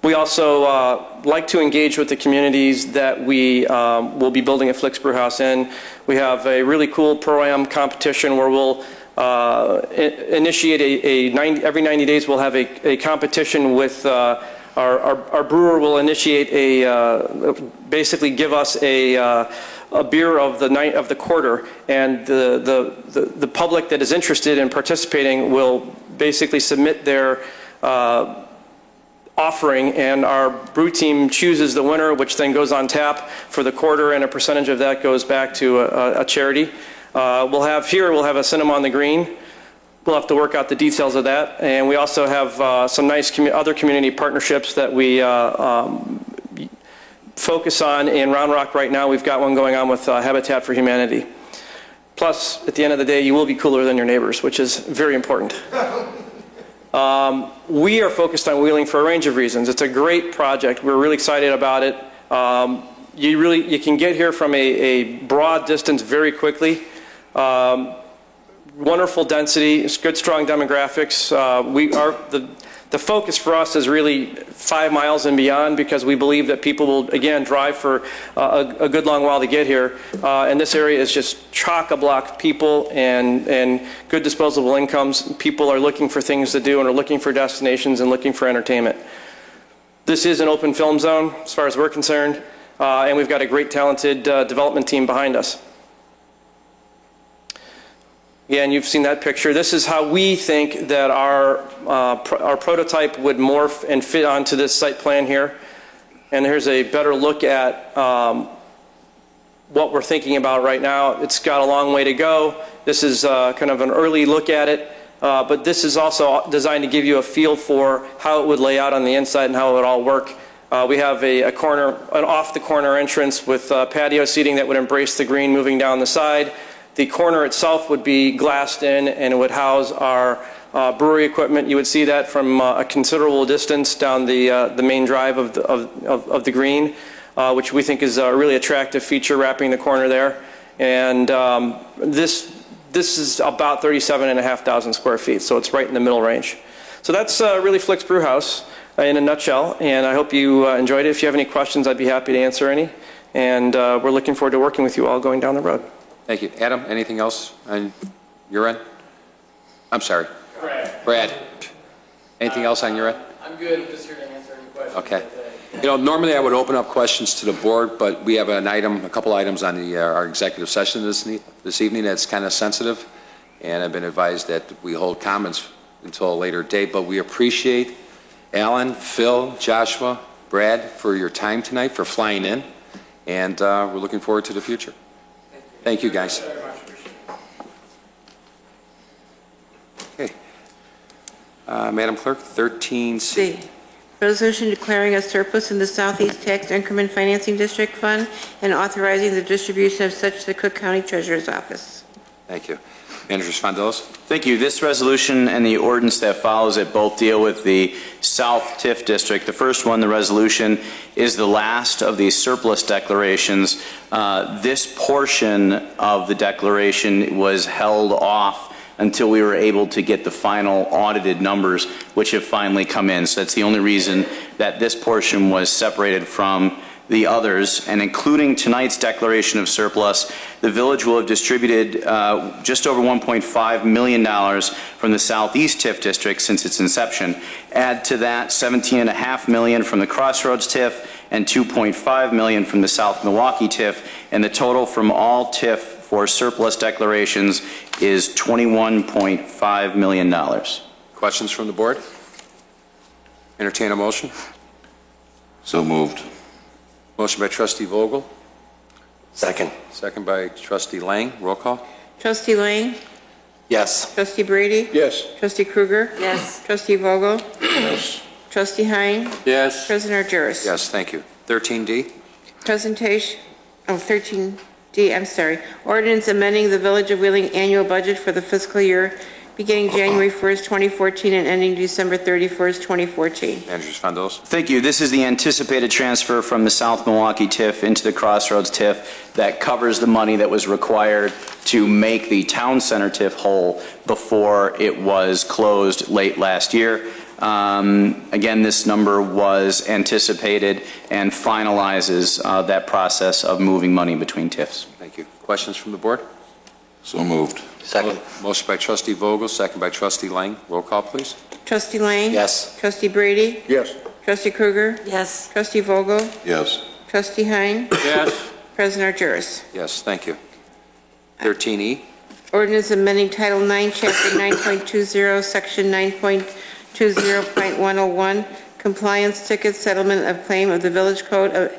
We also like to engage with the communities that we will be building a Flick's Brew House in. We have a really cool Pro-Am competition where we'll initiate every 90 days we'll have a competition with our brewer will initiate basically give us a beer of the quarter, and the public that is interested in participating will basically submit their offering, and our brew team chooses the winner, which then goes on tap for the quarter, and a percentage of that goes back to a charity. We'll have a Cinema on the Green. We'll have to work out the details of that, and we also have some nice other community partnerships that we focus on in Round Rock right now. We've got one going on with Habitat for Humanity. Plus, at the end of the day, you will be cooler than your neighbors, which is very important. We are focused on Wheeling for a range of reasons. It's a great project. We're really excited about it. You can get here from a broad distance very quickly. Wonderful density, good strong demographics. The focus for us is really 5 miles and beyond, because we believe that people will, again, drive for a good long while to get here. And this area is just chock-a-block of people and good disposable incomes. People are looking for things to do and are looking for destinations and looking for entertainment. This is an open film zone as far as we're concerned, and we've got a great talented development team behind us. Again, you've seen that picture. This is how we think that our prototype would morph and fit onto this site plan here. And here's a better look at what we're thinking about right now. It's got a long way to go. This is kind of an early look at it. But this is also designed to give you a feel for how it would lay out on the inside and how it would all work. We have an off-the-corner entrance with patio seating that would embrace the green moving down the side. The corner itself would be glassed in, and it would house our brewery equipment. You would see that from a considerable distance down the main drive of the green, which we think is a really attractive feature wrapping the corner there. And this is about 37,500 square feet, so it's right in the middle range. So that's really Flick's Brew House in a nutshell, and I hope you enjoyed it. If you have any questions, I'd be happy to answer any. And we're looking forward to working with you all going down the road. Thank you. Adam, anything else on your end? I'm sorry. Brad. Anything else on your end? I'm good. I'm just here to answer any questions. Okay. You know, normally I would open up questions to the board, but we have a couple items on our executive session this evening that's kind of sensitive, and I've been advised that we hold comments until a later date, but we appreciate Alan, Phil, Joshua, Brad for your time tonight, for flying in, and we're looking forward to the future. Thank you, guys. Okay. Madam Clerk, 13C. Resolution declaring a surplus in the Southeast Tax Increment Financing District Fund and authorizing the distribution of such to the Cook County Treasurer's Office. Thank you. Manager Spondelos. Thank you. This resolution and the ordinance that follows it both deal with the South TIF District. The first one, the resolution, is the last of the surplus declarations. This portion of the declaration was held off until we were able to get the final audited numbers, which have finally come in. So that's the only reason that this portion was separated from the others, and including tonight's declaration of surplus, the village will have distributed just over $1.5 million from the Southeast TIF District since its inception. Add to that $17.5 million from the Crossroads TIF and $2.5 million from the South Milwaukee TIF, and the total from all TIF for surplus declarations is $21.5 million. Questions from the board? Entertain a motion. So moved. Motion by Trustee Vogel. Second. Second by Trustee Lang. Roll call. Trustee Lang? Yes. Trustee Brady? Yes. Trustee Kruger? Yes. Trustee Vogel? Yes. Trustee Hein? Yes. President Argyris? Yes, thank you. 13D. Presentation, 13D Ordinance amending the Village of Wheeling annual budget for the fiscal year beginning January 1st, 2014 and ending December 31st, 2014. Manager Spandos. Thank you. This is the anticipated transfer from the South Milwaukee TIF into the Crossroads TIF that covers the money that was required to make the Town Center TIF whole before it was closed late last year. Again, this number was anticipated and finalizes that process of moving money between TIFs. Thank you. Questions from the board? So moved. Second. Motion by Trustee Vogel, second by Trustee Lang. Roll call, please. Trustee Lang? Yes. Trustee Brady? Yes. Trustee Krueger? Yes. Trustee Vogel? Yes. Trustee Hein? Yes. President Argyris? Yes, thank you. 13E. Ordinance amending Title 9, Chapter 9.20, Section 9.20.101, compliance ticket settlement of claim of the Village Code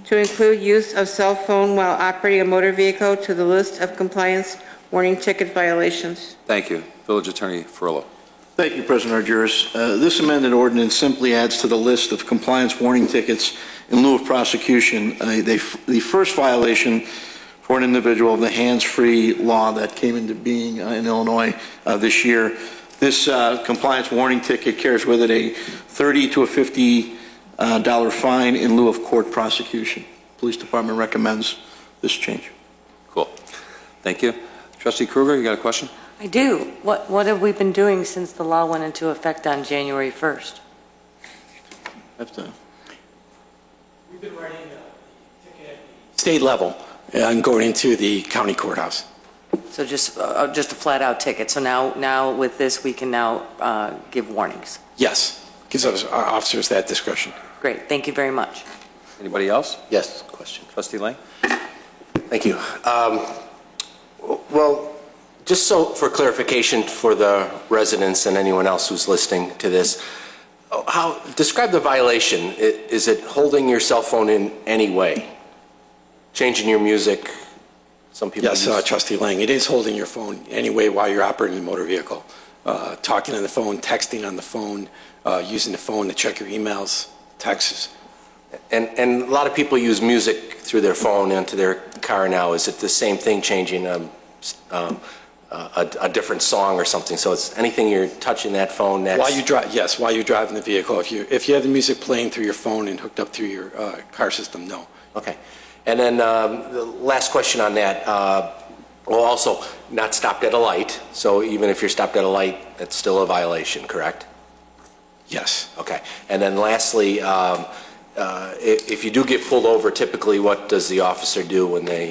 to include use of cell phone while operating a motor vehicle to the list of compliance warning ticket violations. Thank you. Village Attorney Ferrillo. Thank you, President Argyris. This amended ordinance simply adds to the list of compliance warning tickets in lieu of prosecution the first violation for an individual of the hands-free law that came into being in Illinois this year. This compliance warning ticket carries with it a $30 to a $50 fine in lieu of court prosecution. Police Department recommends this change. Cool. Thank you. Trustee Krueger, you got a question? I do. What have we been doing since the law went into effect on January 1st? We've been writing the ticket at the state level and going into the county courthouse. So just a flat-out ticket. So now with this, we can now give warnings. Yes, gives our officers that discretion. Great. Thank you very much. Anybody else? Yes, question. Trustee Lang. Thank you. Well, just so for clarification for the residents and anyone else who's listening to this, describe the violation. Is it holding your cell phone in any way? Changing your music? Some people Yes, Trustee Lang, it is holding your phone anyway while you're operating a motor vehicle. Talking on the phone, texting on the phone, using the phone to check your emails, texts. And a lot of people use music through their phone into their car now. Is it the same thing, changing a different song or something? So it's anything you're touching that phone next? While you drive, yes, while you're driving the vehicle. If you have the music playing through your phone and hooked up through your car system, no. Okay. And then the last question on that, well, also not stopped at a light. So even if you're stopped at a light, it's still a violation, correct? Yes. Okay. And then lastly, if you do get pulled over, typically what does the officer do when they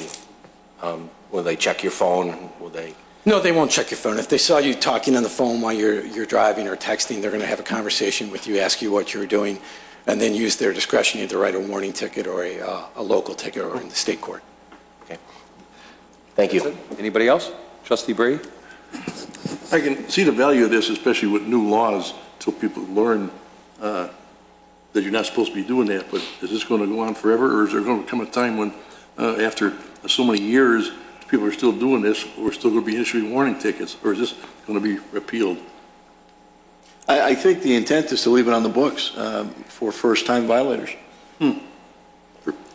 check your phone? Will they? No, they won't check your phone. If they saw you talking on the phone while you're driving or texting, they're going to have a conversation with you, ask you what you're doing, and then use their discretion either write a warning ticket or a local ticket or in the state court. Okay. Thank you. Anybody else? Trustee Brady? I can see the value of this, especially with new laws, till people learn that you're not supposed to be doing that. But is this going to go on forever, or is there going to come a time when, after so many years, people are still doing this, we're still going to be issuing warning tickets, or is this going to be repealed? I think the intent is to leave it on the books for first-time violators.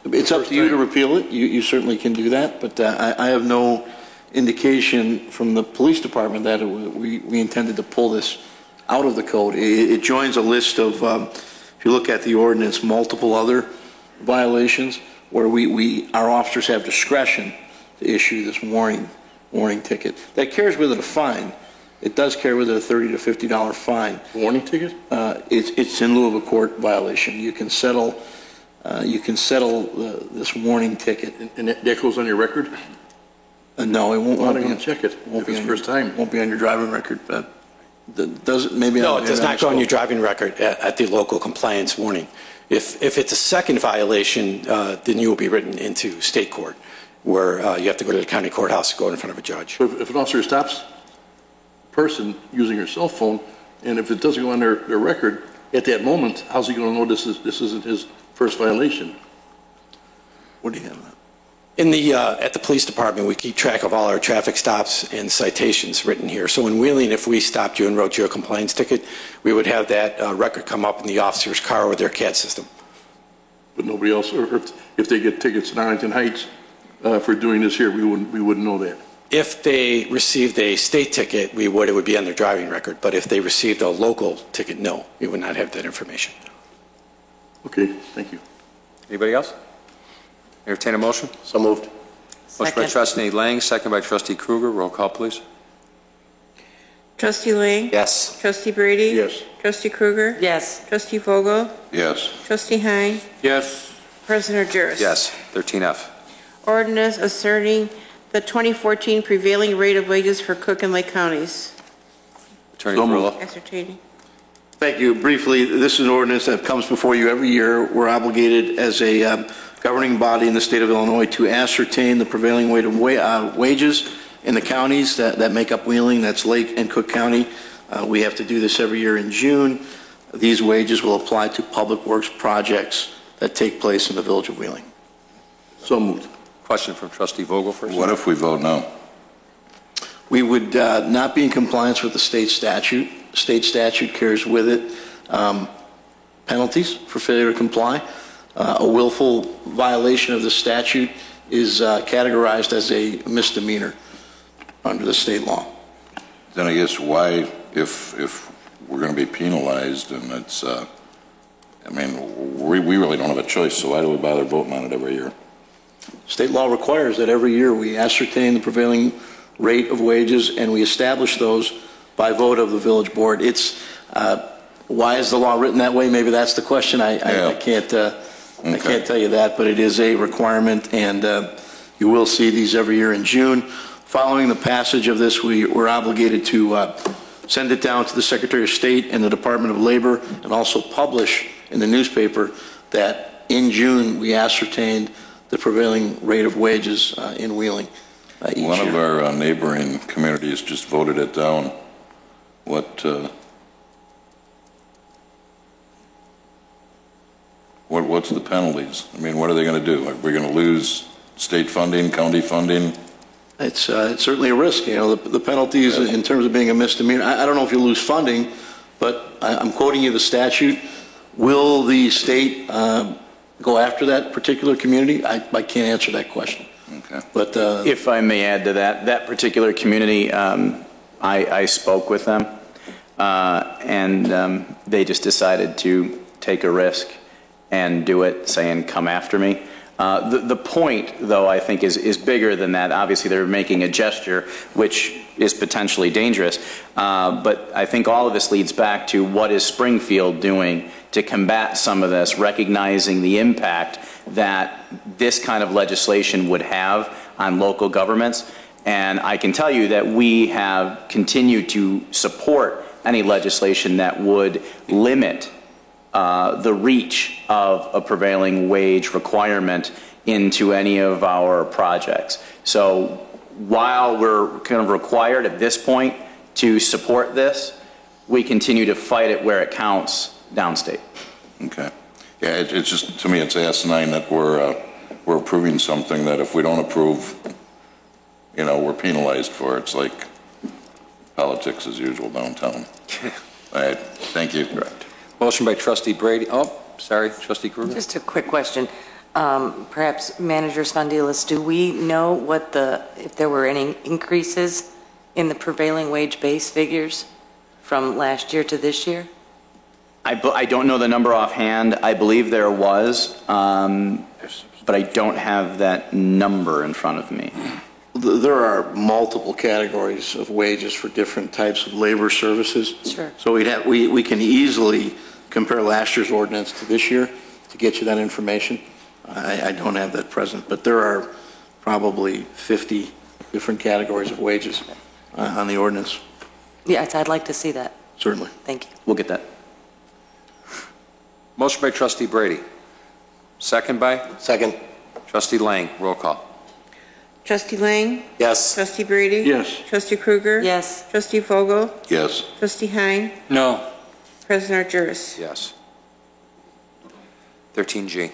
It's up to you to repeal it. You certainly can do that, but I have no indication from the police department that we intended to pull this out of the code. It joins a list of, if you look at the ordinance, multiple other violations where our officers have discretion to issue this warning ticket. That carries with it a fine. It does carry with it a $30 to $50 fine. Warning ticket? It's in lieu of a court violation. You can settle this warning ticket. And that goes on your record? No, it won't. Well, I'm going to check it if it's first time. Won't be on your driving record. No, it does not go on your driving record at the local compliance warning. If it's a second violation, then you will be written into state court, where you have to go to the county courthouse to go in front of a judge. So if an officer stops a person using her cell phone, and if it doesn't go on their record at that moment, how's he going to know this isn't his first violation? What do you have? At the police department, we keep track of all our traffic stops and citations written here. So in Wheeling, if we stopped you and wrote you a compliance ticket, we would have that record come up in the officer's car with their CAD system. But nobody else, or if they get tickets in Arlington Heights, for doing this here, we wouldn't know that. If they received a state ticket, it would be on their driving record. But if they received a local ticket, no, we would not have that information. Okay, thank you. Anybody else? Entertain a motion? So moved. Motion by trustee Lang, second by trustee Kruger. Roll call, please. Trustee Lang? Yes. Trustee Brady? Yes. Trustee Kruger? Yes. Trustee Vogel? Yes. Trustee Hein? Yes. President Argyris? Yes. 13F. Ordinance asserting the 2014 prevailing rate of wages for Cook and Lake counties. Attorney So Ferrullo. Ascertaining. Thank you. Briefly, this is an ordinance that comes before you every year. We're obligated as a governing body in the state of Illinois to ascertain the prevailing rate of wages in the counties that make up Wheeling, that's Lake and Cook County. We have to do this every year in June. These wages will apply to public works projects that take place in the village of Wheeling. So moved. Question from trustee Vogel first. What if we vote no? We would not be in compliance with the state statute. State statute carries with it penalties for failure to comply. A willful violation of the statute is categorized as a misdemeanor under the state law. Then I guess why, if we're going to be penalized and it's, I mean, we really don't have a choice, so why do we bother voting on it every year? State law requires that every year we ascertain the prevailing rate of wages and we establish those by vote of the village board. It's why is the law written that way? Maybe that's the question. I can't tell you that, but it is a requirement, and you will see these every year in June. Following the passage of this, we're obligated to send it down to the Secretary of State and the Department of Labor, and also publish in the newspaper that in June we ascertained the prevailing rate of wages in Wheeling each year. One of our neighboring communities just voted it down. What's the penalties? I mean, what are they going to do? Are we going to lose state funding, county funding? It's certainly a risk. You know, the penalties in terms of being a misdemeanor. I don't know if you lose funding, but I'm quoting you the statute. Will the state go after that particular community? I can't answer that question. Okay. But if I may add to that particular community, I spoke with them, and they just decided to take a risk and do it, saying, come after me. The point, though, I think is bigger than that. Obviously, they're making a gesture which is potentially dangerous, but I think all of this leads back to what is Springfield doing to combat some of this, recognizing the impact that this kind of legislation would have on local governments. And I can tell you that we have continued to support any legislation that would limit the reach of a prevailing wage requirement into any of our projects. So while we're kind of required at this point to support this, we continue to fight it where it counts downstate. Okay. Yeah, it's just, to me, it's asinine that we're approving something that if we don't approve, you know, we're penalized for. It's like politics as usual downtown. All right, thank you. Correct. Motion by trustee Brady. Oh, sorry, trustee Kruger. Just a quick question. Perhaps Manager Spondilis, do we know if there were any increases in the prevailing wage base figures from last year to this year? I don't know the number offhand. I believe there was, but I don't have that number in front of me. there are multiple categories of wages for different types of labor services. Sure. So we can easily compare last year's ordinance to this year to get you that information. I don't have that present, but there are probably 50 different categories of wages on the ordinance. Yes, I'd like to see that. Certainly. Thank you. We'll get that. Motion by trustee Brady. Second by? Second. Trustee Lang, roll call. Trustee Lang? Yes. Trustee Brady? Yes. Trustee Kruger? Yes. Trustee Vogel? Yes. Trustee Hein? No. President Argyris? Yes. 13G.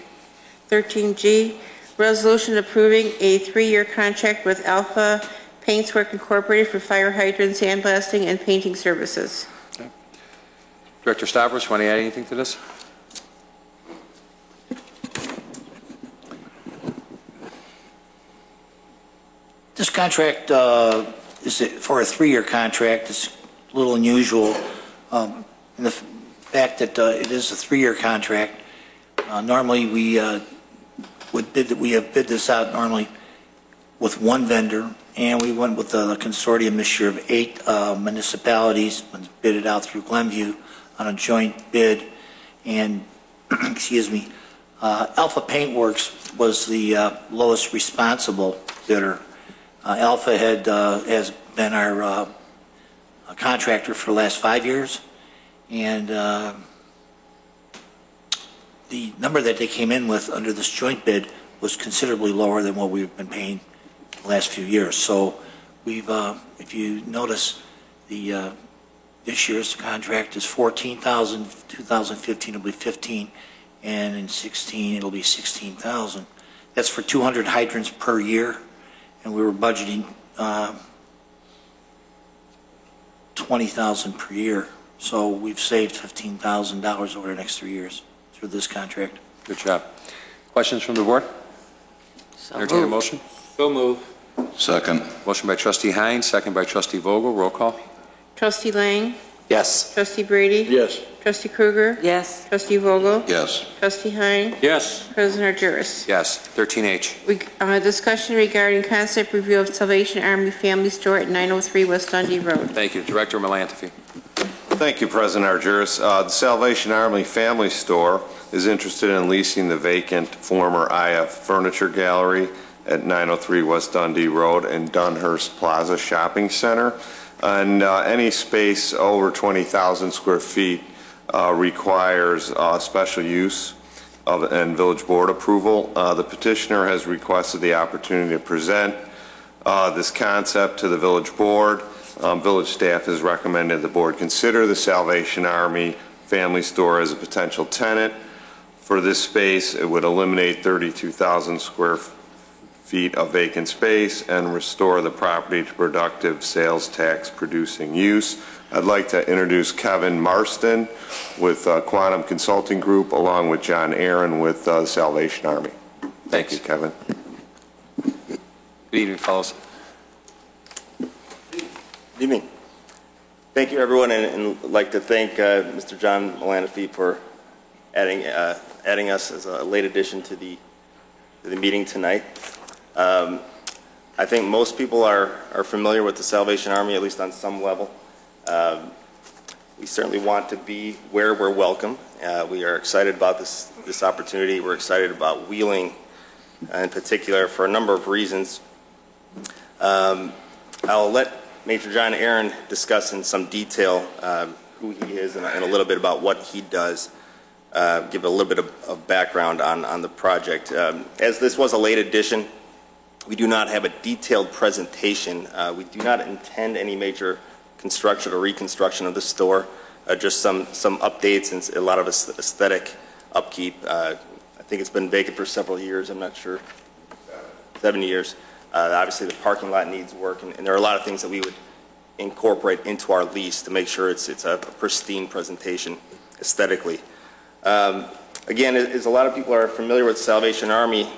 13G, resolution approving a 3-year contract with Alpha Paintswork Incorporated for fire hydrant sandblasting and painting services. Okay. Director Stavros, want to add anything to this? contract is for a 3-year contract. It's a little unusual in the fact that it is a 3-year contract. Normally, we have bid this out normally with one vendor, and we went with a consortium this year of 8 municipalities and bid it out through Glenview on a joint bid. And excuse me, Alpha Paintworks was the lowest responsible bidder. Alpha has been our contractor for the last 5 years, and the number that they came in with under this joint bid was considerably lower than what we've been paying the last few years. So we've, if you notice, the this year's contract is $14,000. 2015 it'll be 15, and in 16 it'll be 16,000. That's for 200 hydrants per year, and we were budgeting 20,000 per year. So we've saved $15,000 over the next 3 years through this contract. Good job. Questions from the board? Entertain a motion? So move. Second. Motion by trustee Hines, second by trustee Vogel. Roll call. Trustee Lang? Yes. Trustee Brady? Yes. Trustee Krueger? Yes. Trustee Vogel? Yes. Trustee Hine? Yes. President Argyris? Yes. 13H. Discussion regarding concept review of Salvation Army Family Store at 903 West Dundee Road. Thank you. Director Melantify. Thank you, President Argyris. The Salvation Army Family Store is interested in leasing the vacant former IF Furniture Gallery at 903 West Dundee Road and Dunhurst Plaza Shopping Center. And any space over 20,000 square feet requires special use and village board approval. The petitioner has requested the opportunity to present this concept to the village board. Village staff has recommended the board consider the Salvation Army Family Store as a potential tenant. For this space, it would eliminate 32,000 square feet of vacant space and restore the property to productive sales tax producing use. I'd like to introduce Kevin Marston with Quantum Consulting Group, along with John Aaron with the Salvation Army. Thank you, Kevin. Good evening, fellows. Good evening. Thank you, everyone, and I'd like to thank Mr. John Melanify for adding us as a late addition to the meeting tonight. I think most people are familiar with the Salvation Army, at least on some level. We certainly want to be where we're welcome. We are excited about this opportunity. We're excited about Wheeling in particular for a number of reasons. I'll let Major John Aaron discuss in some detail who he is and a little bit about what he does, give a little bit of background on the project. As this was a late addition, we do not have a detailed presentation. We do not intend any major construction or reconstruction of the store, just some updates and a lot of aesthetic upkeep. I think it's been vacant for several years, I'm not sure, 7 years. Obviously the parking lot needs work, and there are a lot of things that we would incorporate into our lease to make sure it's a pristine presentation aesthetically. Again, as a lot of people are familiar with Salvation Army,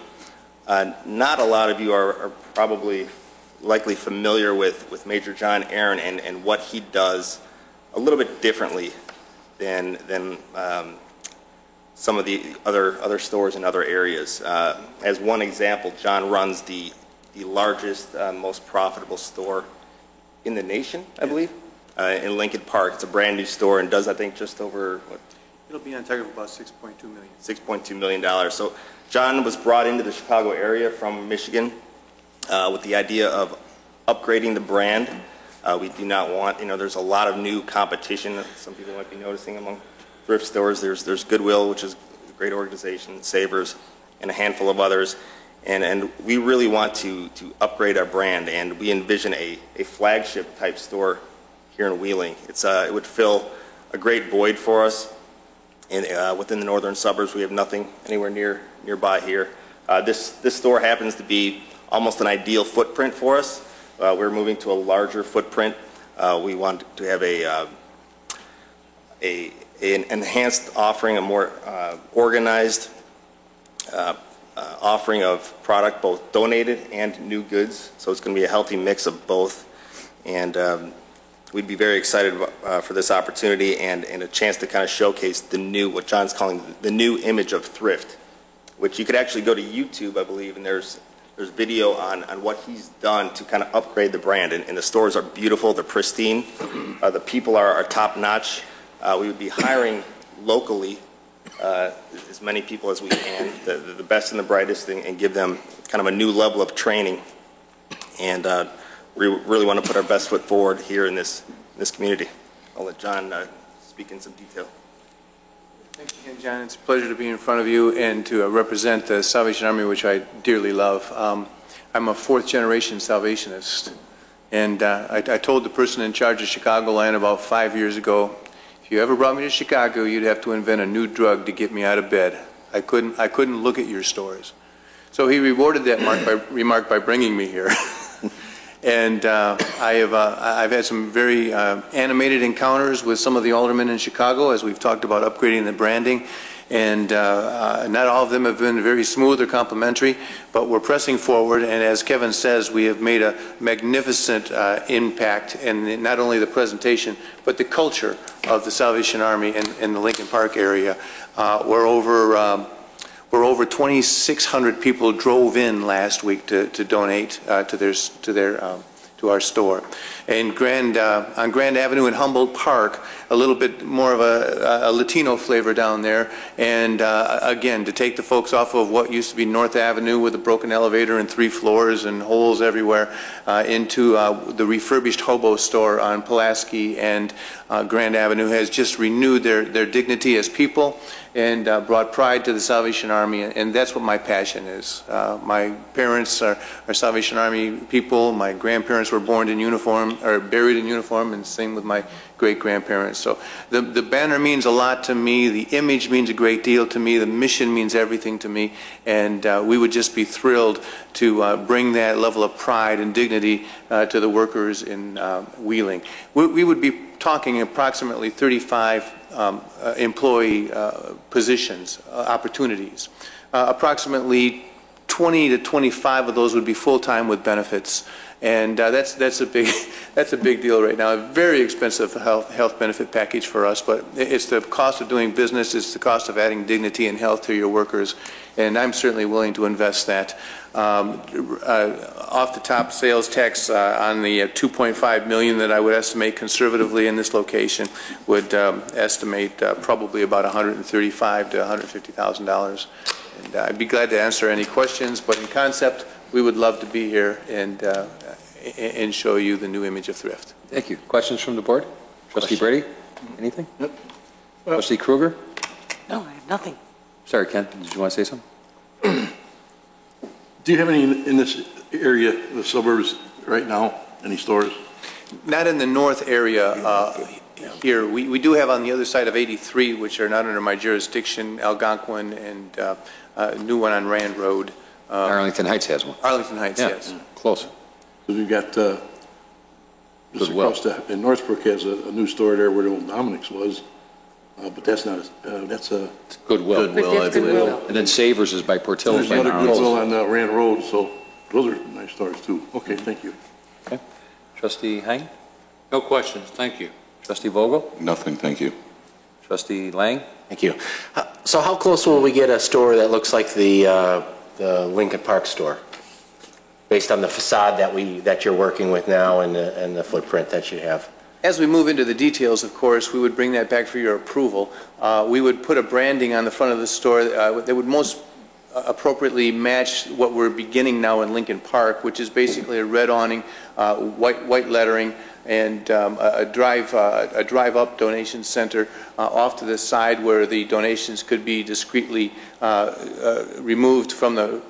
not a lot of you are probably likely familiar with Major John Aaron and what he does a little bit differently than some of the other stores in other areas. As one example, John runs the largest, most profitable store in the nation, I believe, in Lincoln Park. It's a brand new store and does, I think, just over, what? It'll be on target for about $6.2 million. $6.2 million. So John was brought into the Chicago area from Michigan with the idea of upgrading the brand. We do not want, there's a lot of new competition that some people might be noticing among thrift stores. There's Goodwill, which is a great organization, Savers, and a handful of others. And we really want to upgrade our brand, and we envision a flagship type store here in Wheeling. It would fill a great void for us. Within the northern suburbs, we have nothing anywhere nearby here. This store happens to be almost an ideal footprint for us. We're moving to a larger footprint. We want to have an enhanced offering, a more organized offering of product, both donated and new goods. So it's going to be a healthy mix of both. And we'd be very excited for this opportunity and a chance to kind of showcase the new, what John's calling the new image of thrift, which you could actually go to YouTube, I believe, and there's video on what he's done to kind of upgrade the brand. And the stores are beautiful, they're pristine, the people are top-notch. We would be hiring locally as many people as we can, the best and the brightest, and give them kind of a new level of training. And we really want to put our best foot forward here in this community. I'll let John speak in some detail. Thanks again, John. It's a pleasure to be in front of you and to represent the Salvation Army, which I dearly love. I'm a fourth-generation Salvationist, and I told the person in charge of Chicagoland about 5 years ago, if you ever brought me to Chicago, you'd have to invent a new drug to get me out of bed. I couldn't look at your stores. So he rewarded that remark by bringing me here. And I've had some very animated encounters with some of the aldermen in Chicago as we've talked about upgrading the branding. And not all of them have been very smooth or complimentary, but we're pressing forward. And as Kevin says, we have made a magnificent impact in not only the presentation, but the culture of the Salvation Army in the Lincoln Park area. We're over 2,600 people drove in last week to donate to our store. And on Grand Avenue in Humboldt Park, a little bit more of a Latino flavor down there. And again, to take the folks off of what used to be North Avenue with a broken elevator and 3 floors and holes everywhere into the refurbished Hobo store on Pulaski and Grand Avenue has just renewed their dignity as people and brought pride to the Salvation Army, and that's what my passion is. My parents are Salvation Army people. My grandparents were born in uniform, or buried in uniform, and same with my great-grandparents. So the banner means a lot to me. The image means a great deal to me. The mission means everything to me, and we would just be thrilled to bring that level of pride and dignity to the workers in Wheeling. We would be talking approximately 35 employee positions, opportunities. Approximately 20 to 25 of those would be full-time with benefits, and that's a big deal right now. A very expensive health benefit package for us, but it's the cost of doing business, it's the cost of adding dignity and health to your workers, and I'm certainly willing to invest that. Off the top, sales tax on the $2.5 million that I would estimate conservatively in this location would estimate probably about $135,000 to $150,000. And I'd be glad to answer any questions, but in concept, we would love to be here and show you the new image of thrift. Thank you. Questions from the board? Trustee Brady, anything? Yep. Trustee Kruger? No, I have nothing. Sorry, Ken, did you want to say something? Do you have any in this area, the suburbs, right now? Any stores? Not in the north area here. We do have on the other side of 83, which are not under my jurisdiction, Algonquin and a new one on Rand Road. Arlington Heights has one. Arlington Heights, yeah, yes. Close. So we've got, just across in Northbrook has a new store there where the old Dominic's was. But that's not, that's a... Goodwill. Goodwill. And then Savers is by Portillo's. There's another Goodwill on Rand Road, so those are nice stores too. Okay, thank you. Okay. Trustee Hein? No questions, thank you. Trustee Vogel? Nothing, thank you. Trustee Lang? Thank you. So how close will we get a store that looks like the Lincoln Park store, based on the facade that you're working with now and the footprint that you have? As we move into the details, of course, we would bring that back for your approval. We would put a branding on the front of the store that would most appropriately match what we're beginning now in Lincoln Park, which is basically a red awning, white lettering, and a drive-up donation center off to the side where the donations could be discreetly removed from the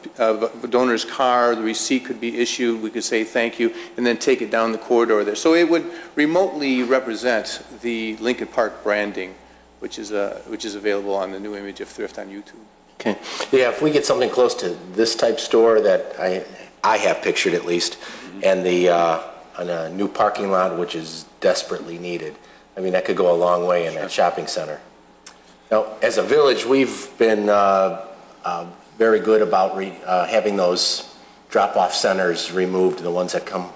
donor's car. The receipt could be issued. We could say thank you, and then take it down the corridor there. So it would remotely represent the Lincoln Park branding, which is available on the new image of thrift on YouTube. Okay. Yeah, if we get something close to this type store that I have pictured at least, and on a new parking lot which is desperately needed, I mean, that could go a long way in that shopping center. Now, as a village, we've been very good about having those drop-off centers removed, the ones that come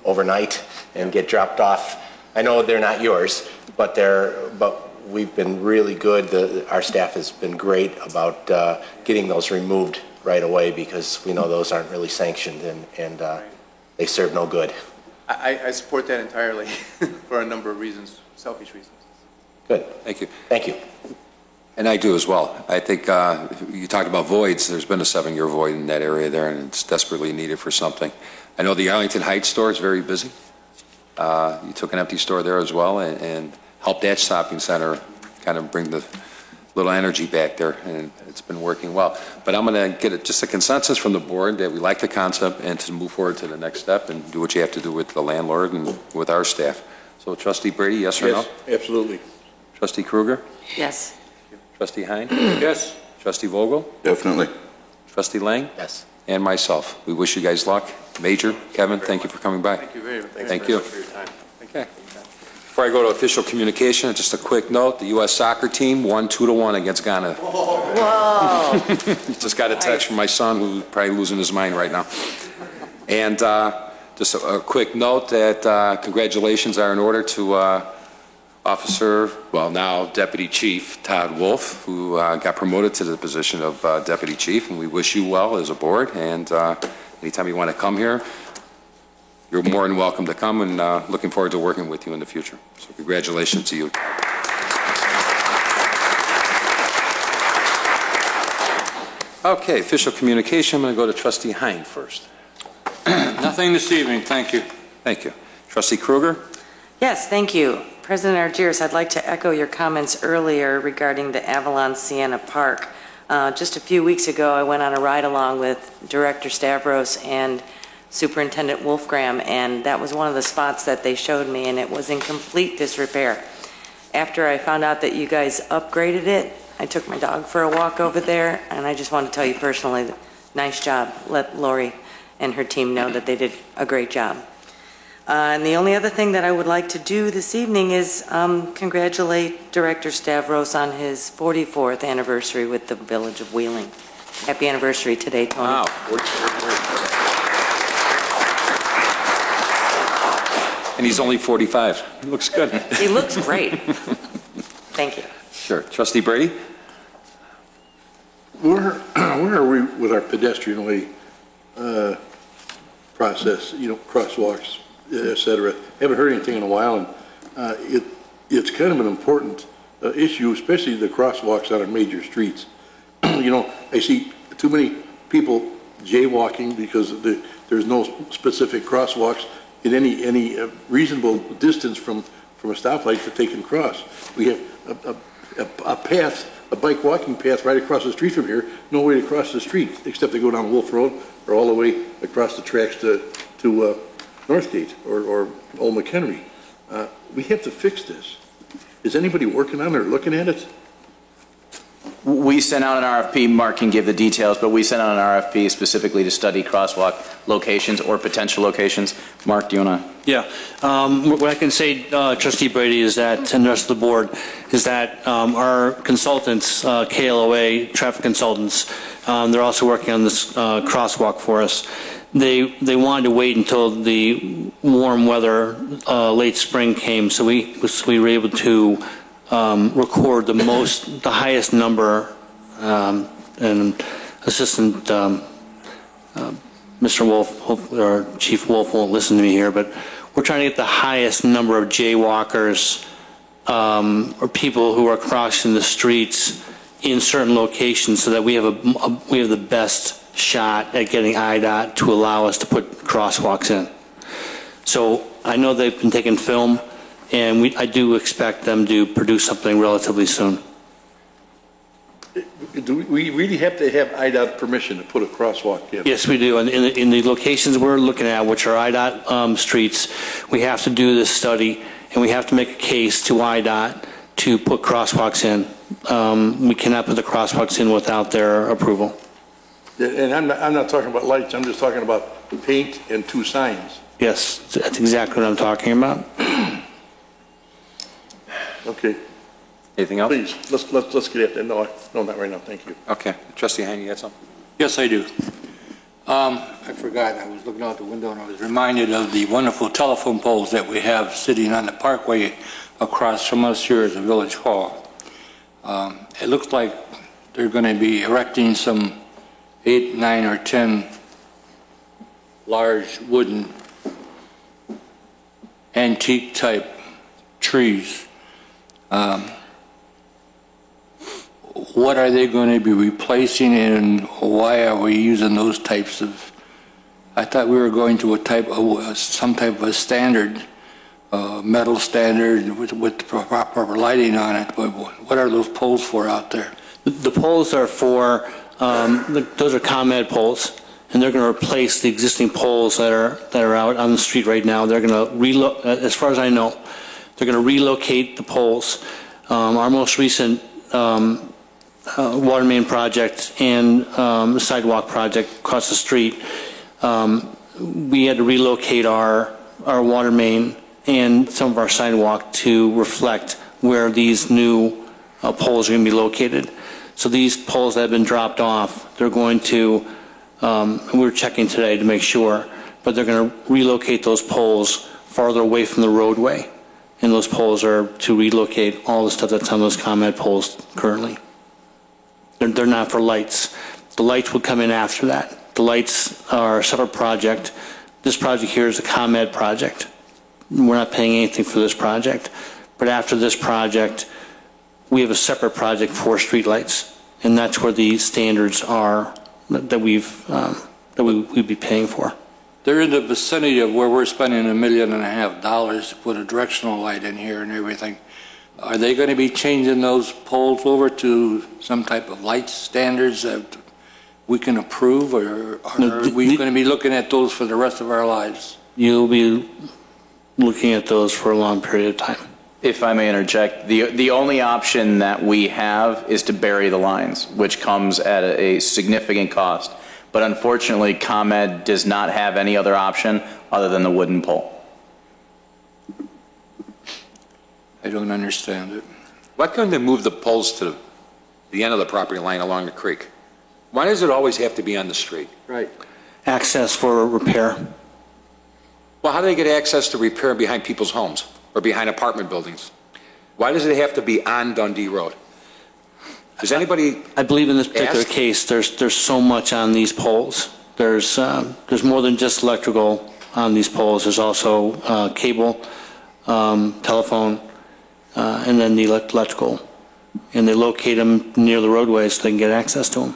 overnight and get dropped off. I know they're not yours, but we've been really good. Our staff has been great about getting those removed right away because we know those aren't really sanctioned and they serve no good. I support that entirely for a number of reasons, selfish reasons. Good. Thank you. Thank you. And I do as well. I think you talked about voids. There's been a 7-year void in that area there, and it's desperately needed for something. I know the Arlington Heights store is very busy. You took an empty store there as well and helped that shopping center kind of bring the little energy back there, and it's been working well. But I'm going to get just a consensus from the board that we like the concept and to move forward to the next step and do what you have to do with the landlord and with our staff. So Trustee Brady, yes or no? Yes, absolutely. Trustee Kruger? Yes. Trustee Hein? Yes. Trustee Vogel? Definitely. Trustee Lang? Yes. And myself. We wish you guys luck. Major, Kevin, thank you for coming by. Thank you very much. Thank you. For your time. Okay. Before I go to official communication, just a quick note. The U.S. soccer team won 2-1 against Ghana. Whoa. Just got a text from my son who's probably losing his mind right now. And just a quick note that congratulations are in order to now Deputy Chief Todd Wolf, who got promoted to the position of Deputy Chief, and we wish you well as a board, and anytime you want to come here, you're more than welcome to come, and looking forward to working with you in the future. So congratulations to you. Okay, official communication. I'm going to go to Trustee Hein first. Nothing this evening, thank you. Thank you. Trustee Kruger? Yes, thank you. President Argyris, I'd like to echo your comments earlier regarding the Avalon Sienna Park. Just a few weeks ago, I went on a ride-along with Director Stavros and Superintendent Wolfgram, and that was one of the spots that they showed me, and it was in complete disrepair. After I found out that you guys upgraded it, I took my dog for a walk over there, and I just want to tell you personally, nice job. Let Lori and her team know that they did a great job. And the only other thing that I would like to do this evening is congratulate Director Stavros on his 44th anniversary with the Village of Wheeling. Happy anniversary today, Tony. Wow. And he's only 45. He looks good. He looks great. Thank you. Sure. Trustee Brady? Where are we with our pedestrian way process, crosswalks, et cetera? Haven't heard anything in a while, and it's kind of an important issue, especially the crosswalks on our major streets. I see too many people jaywalking because there's no specific crosswalks in any reasonable distance from a stoplight that they can cross. We have a path, a bike walking path right across the street from here, no way to cross the street except to go down Wolf Road or all the way across the tracks to Northgate or Old McHenry. We have to fix this. Is anybody working on it or looking at it? We sent out an RFP, Mark can give the details, but we sent out an RFP specifically to study crosswalk locations or potential locations. Mark, do you want to? Yeah. What I can say, Trustee Brady, is that, and the rest of the board, is that our consultants, KLOA, traffic consultants, they're also working on this crosswalk for us. They wanted to wait until the warm weather, late spring came, so we were able to record the highest number, and Assistant Mr. Wolf, or Chief Wolf won't listen to me here, but we're trying to get the highest number of jaywalkers or people who are crossing the streets in certain locations so that we have the best shot at getting IDOT to allow us to put crosswalks in. So I know they've been taking film, and I do expect them to produce something relatively soon. Do we really have to have IDOT permission to put a crosswalk in? Yes, we do. And in the locations we're looking at, which are IDOT streets, we have to do this study, and we have to make a case to IDOT to put crosswalks in. We cannot put the crosswalks in without their approval. And I'm not talking about lights. I'm just talking about paint and 2 signs. Yes, that's exactly what I'm talking about. Okay. Anything else? Please, let's get at that. No, not right now. Thank you. Okay. Trustee Hein, you had something? Yes, I do. I forgot. I was looking out the window and I was reminded of the wonderful telephone poles that we have sitting on the parkway across from us here at the Village Hall. It looks like they're going to be erecting some 8, 9, or 10 large wooden antique type trees. What are they going to be replacing, and why are we using those types of? I thought we were going to some type of a standard, metal standard with proper lighting on it. But what are those poles for out there? The poles are for those are ComEd poles, and they're going to replace the existing poles that are out on the street right now. They're going to as far as I know, they're going to relocate the poles. Our most recent water main project and sidewalk project across the street, we had to relocate our water main and some of our sidewalk to reflect where these new poles are going to be located. So these poles that have been dropped off, they're going to, we're checking today to make sure, but they're going to relocate those poles farther away from the roadway. And those poles are to relocate all the stuff that's on those ComEd poles currently. They're not for lights. The lights would come in after that. The lights are a separate project. This project here is a ComEd project. We're not paying anything for this project. But after this project, we have a separate project for street lights, and that's where the standards are that we'd be paying for. They're in the vicinity of where we're spending $1.5 million to put a directional light in here and everything. Are they going to be changing those poles over to some type of light standards that we can approve, or are we going to be looking at those for the rest of our lives? You'll be looking at those for a long period of time. If I may interject, the only option that we have is to bury the lines, which comes at a significant cost. But unfortunately, ComEd does not have any other option other than the wooden pole. I don't understand it. Why couldn't they move the poles to the end of the property line along the creek? Why does it always have to be on the street? Right. Access for repair. Well, how do they get access to repair behind people's homes or behind apartment buildings? Why does it have to be on Dundee Road? Does anybody? I believe in this particular case, there's so much on these poles. There's more than just electrical on these poles. There's also cable, telephone, and then the electrical. And they locate them near the roadways so they can get access to them.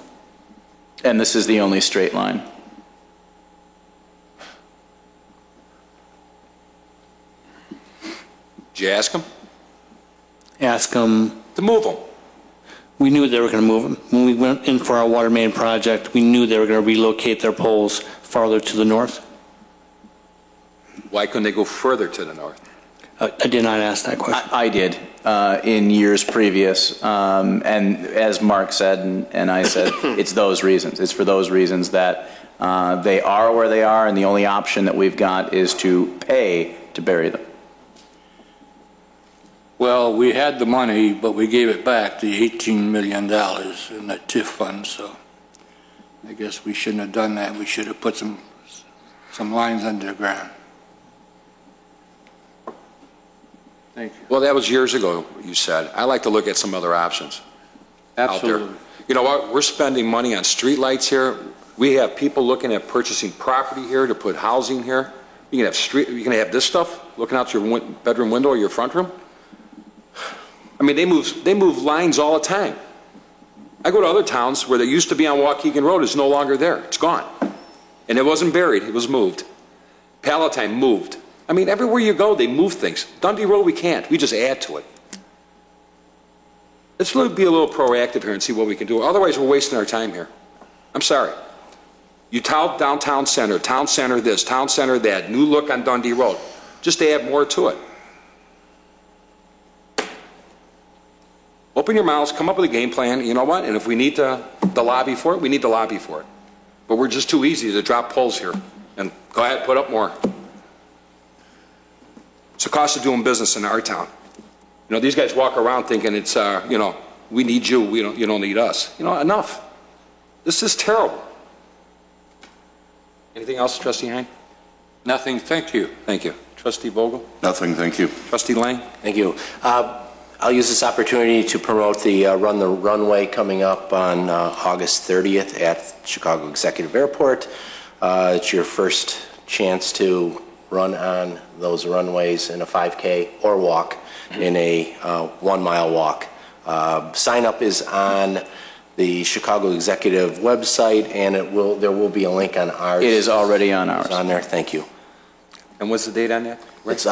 And this is the only straight line. Did you ask them? Ask them to move them. We knew they were going to move them. When we went in for our water main project, we knew they were going to relocate their poles farther to the north. Why couldn't they go further to the north? I did not ask that question. I did in years previous, and as Mark said and I said, it's those reasons. It's for those reasons that they are where they are, and the only option that we've got is to pay to bury them. Well, we had the money, but we gave it back, the $18 million in the TIF fund, so I guess we shouldn't have done that. We should have put some lines under the ground. Thank you. Well, that was years ago, you said. I like to look at some other options out there. Absolutely. You know what? We're spending money on streetlights here. We have people looking at purchasing property here to put housing here. You can have this stuff looking out your bedroom window or your front room. I mean, they move lines all the time. I go to other towns where they used to be on Waukegan Road. It's no longer there. It's gone. And it wasn't buried. It was moved. Palatine moved. I mean, everywhere you go, they move things. Dundee Road, we can't. We just add to it. Let's really be a little proactive here and see what we can do. Otherwise, we're wasting our time here. I'm sorry. You tout downtown center, town center this, town center that, new look on Dundee Road. Just to add more to it. Open your mouths, come up with a game plan, you know what? And if we need to lobby for it, we need to lobby for it. But we're just too easy to drop poles here. And go ahead, put up more. It's the cost of doing business in our town. You know, these guys walk around thinking it's, you know, we need you, you don't need us. You know, enough. This is terrible. Anything else, Trustee Hein? Nothing, thank you. Thank you. Trustee Vogel? Nothing, thank you. Trustee Lang? Thank you. I'll use this opportunity to promote the Run the Runway coming up on August 30th at Chicago Executive Airport. It's your first chance to run on those runways in a 5K or walk in a 1 mile walk. Sign up is on the Chicago Executive website, and there will be a link on ours. It is already on ours. It's on there. Thank you. And what's the date on that? It's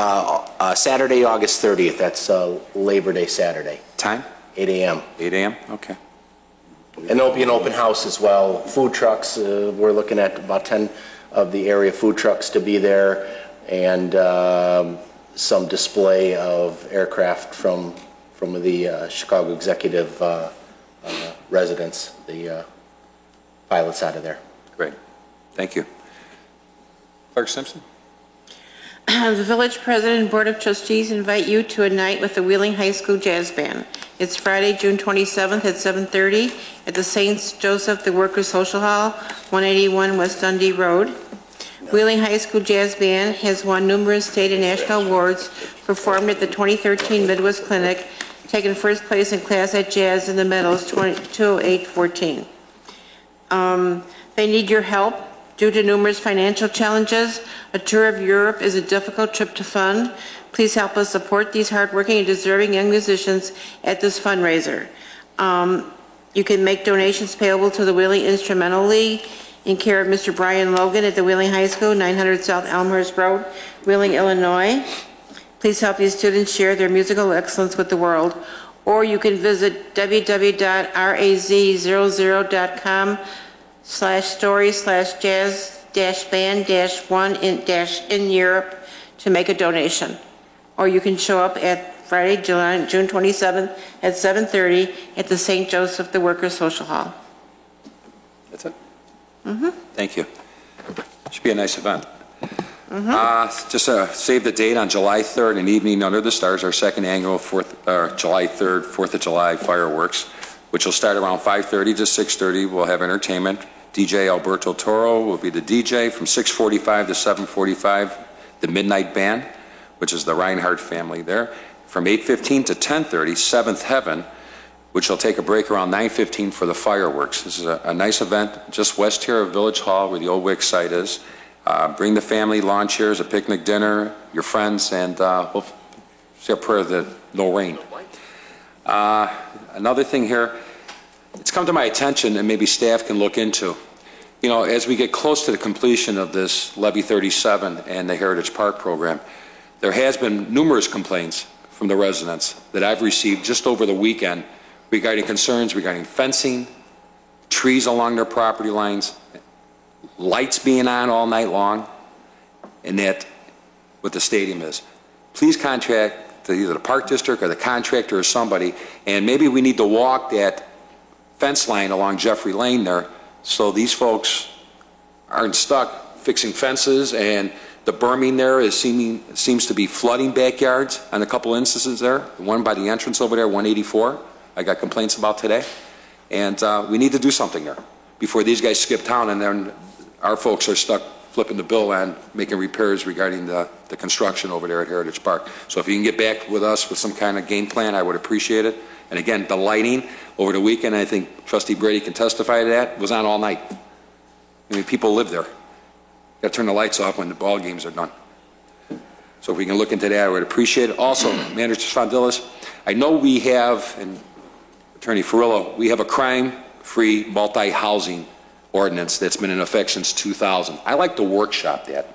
Saturday, August 30th. That's Labor Day Saturday. Time? 8 a.m. 8 a.m.? Okay. And there'll be an open house as well. Food trucks, we're looking at about 10 of the area food trucks to be there, and some display of aircraft from the Chicago Executive residents, the pilots out of there. Great. Thank you. Clerk Simpson? The Village President and Board of Trustees invite you to a night with the Wheeling High School Jazz Band. It's Friday, June 27th at 7:30 at the St. Joseph the Workers Social Hall, 181 West Dundee Road. Wheeling High School Jazz Band has won numerous state and national awards, performed at the 2013 Midwest Clinic, taken first place in class at jazz in the medals 208-14. They need your help. Due to numerous financial challenges, a tour of Europe is a difficult trip to fund. Please help us support these hardworking and deserving young musicians at this fundraiser. You can make donations payable to the Wheeling Instrumental League in care of Mr. Brian Logan at the Wheeling High School, 900 South Elmhurst Road, Wheeling, Illinois. Please help these students share their musical excellence with the world. Or you can visit www.raz00.com/story/jazz-band-1 in Europe to make a donation. Or you can show up at Friday, June 27th at 7:30 at the St. Joseph the Workers Social Hall. That's it? Thank you. Should be a nice event. Just save the date on July 3rd, an evening under the stars, our second annual July 3rd, 4th of July fireworks, which will start around 5:30 to 6:30. We'll have entertainment. DJ Alberto Toro will be the DJ from 6:45 to 7:45. The Midnight Band, which is the Reinhardt family there, from 8:15 to 10:30. Seventh Heaven, which will take a break around 9:15 for the fireworks. This is a nice event just west here of Village Hall, where the old WIC site is. Bring the family, lawn chairs, a picnic dinner, your friends, and we'll say a prayer that no rain. Another thing here, it's come to my attention, and maybe staff can look into. You know, as we get close to the completion of this Levy 37 and the Heritage Park program, there has been numerous complaints from the residents that I've received just over the weekend regarding concerns regarding fencing, trees along their property lines, lights being on all night long, and that what the stadium is. Please contact either the park district or the contractor or somebody, and maybe we need to walk that fence line along Jeffrey Lane there so these folks aren't stuck fixing fences, and the berming there seems to be flooding backyards on a couple instances there. The one by the entrance over there, 184, I got complaints about today. And we need to do something there before these guys skip town and then our folks are stuck flipping the bill on making repairs regarding the construction over there at Heritage Park. So if you can get back with us with some kind of game plan, I would appreciate it. And again, the lighting over the weekend, I think Trustee Brady can testify to that, was on all night. I mean, people live there. Got to turn the lights off when the ball games are done. So if we can look into that, I would appreciate it. Also, Manager Sfondilis, I know we have, and Attorney Ferrillo, we have a crime-free multi-housing ordinance that's been in effect since 2000. I like to workshop that.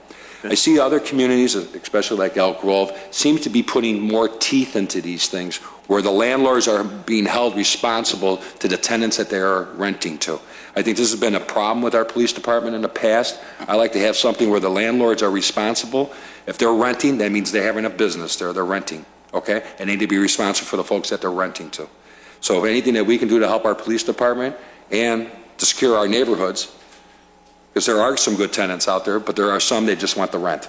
I see other communities, especially like Elk Grove, seem to be putting more teeth into these things where the landlords are being held responsible to the tenants that they are renting to. I think this has been a problem with our police department in the past. I like to have something where the landlords are responsible. If they're renting, that means they're having a business there. They're renting, okay? And they need to be responsible for the folks that they're renting to. So if anything that we can do to help our police department and to secure our neighborhoods, because there are some good tenants out there, but there are some that just want the rent.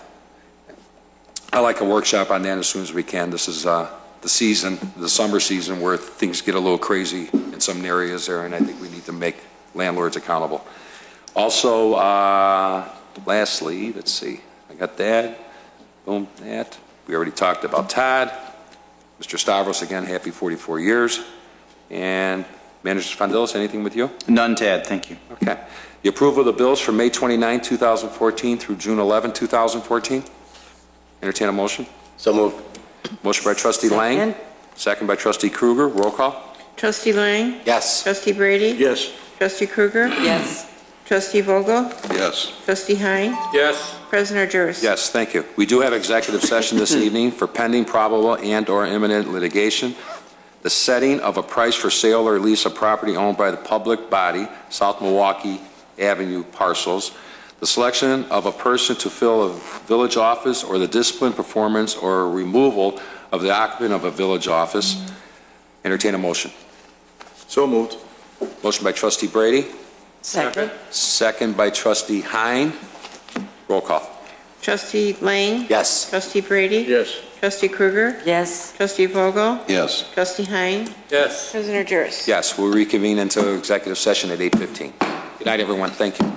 I like a workshop on that as soon as we can. This is the season, the summer season, where things get a little crazy in some areas there, and I think we need to make landlords accountable. Also, lastly, let's see, I got that, boom, that. We already talked about Todd. Mr. Stavros, again, happy 44 years. And Manager Spondilis, anything with you? None, Tad, thank you. Okay. The approval of the bills from May 29, 2014 through June 11, 2014. Entertain a motion. So moved. Motion by Trustee Lang. Second by Trustee Kruger. Roll call. Trustee Lang? Yes. Trustee Brady? Yes. Trustee Kruger? Yes. Trustee Vogel? Yes. Trustee Hein? Yes. President Argyris? Yes, thank you. We do have executive session this evening for pending, probable, and/or imminent litigation, the setting of a price for sale or lease of property owned by the public body, South Milwaukee Avenue parcels, the selection of a person to fill a village office, or the discipline, performance, or removal of the occupant of a village office. Entertain a motion. So moved. Motion by Trustee Brady. Second. Second by Trustee Hein. Roll call. Trustee Lang? Yes. Trustee Brady? Yes. Trustee Kruger? Yes. Trustee Vogel? Yes. Trustee Hein? Yes. President Argyris? Yes, we'll reconvene into executive session at 8:15. Good night, everyone. Thank you.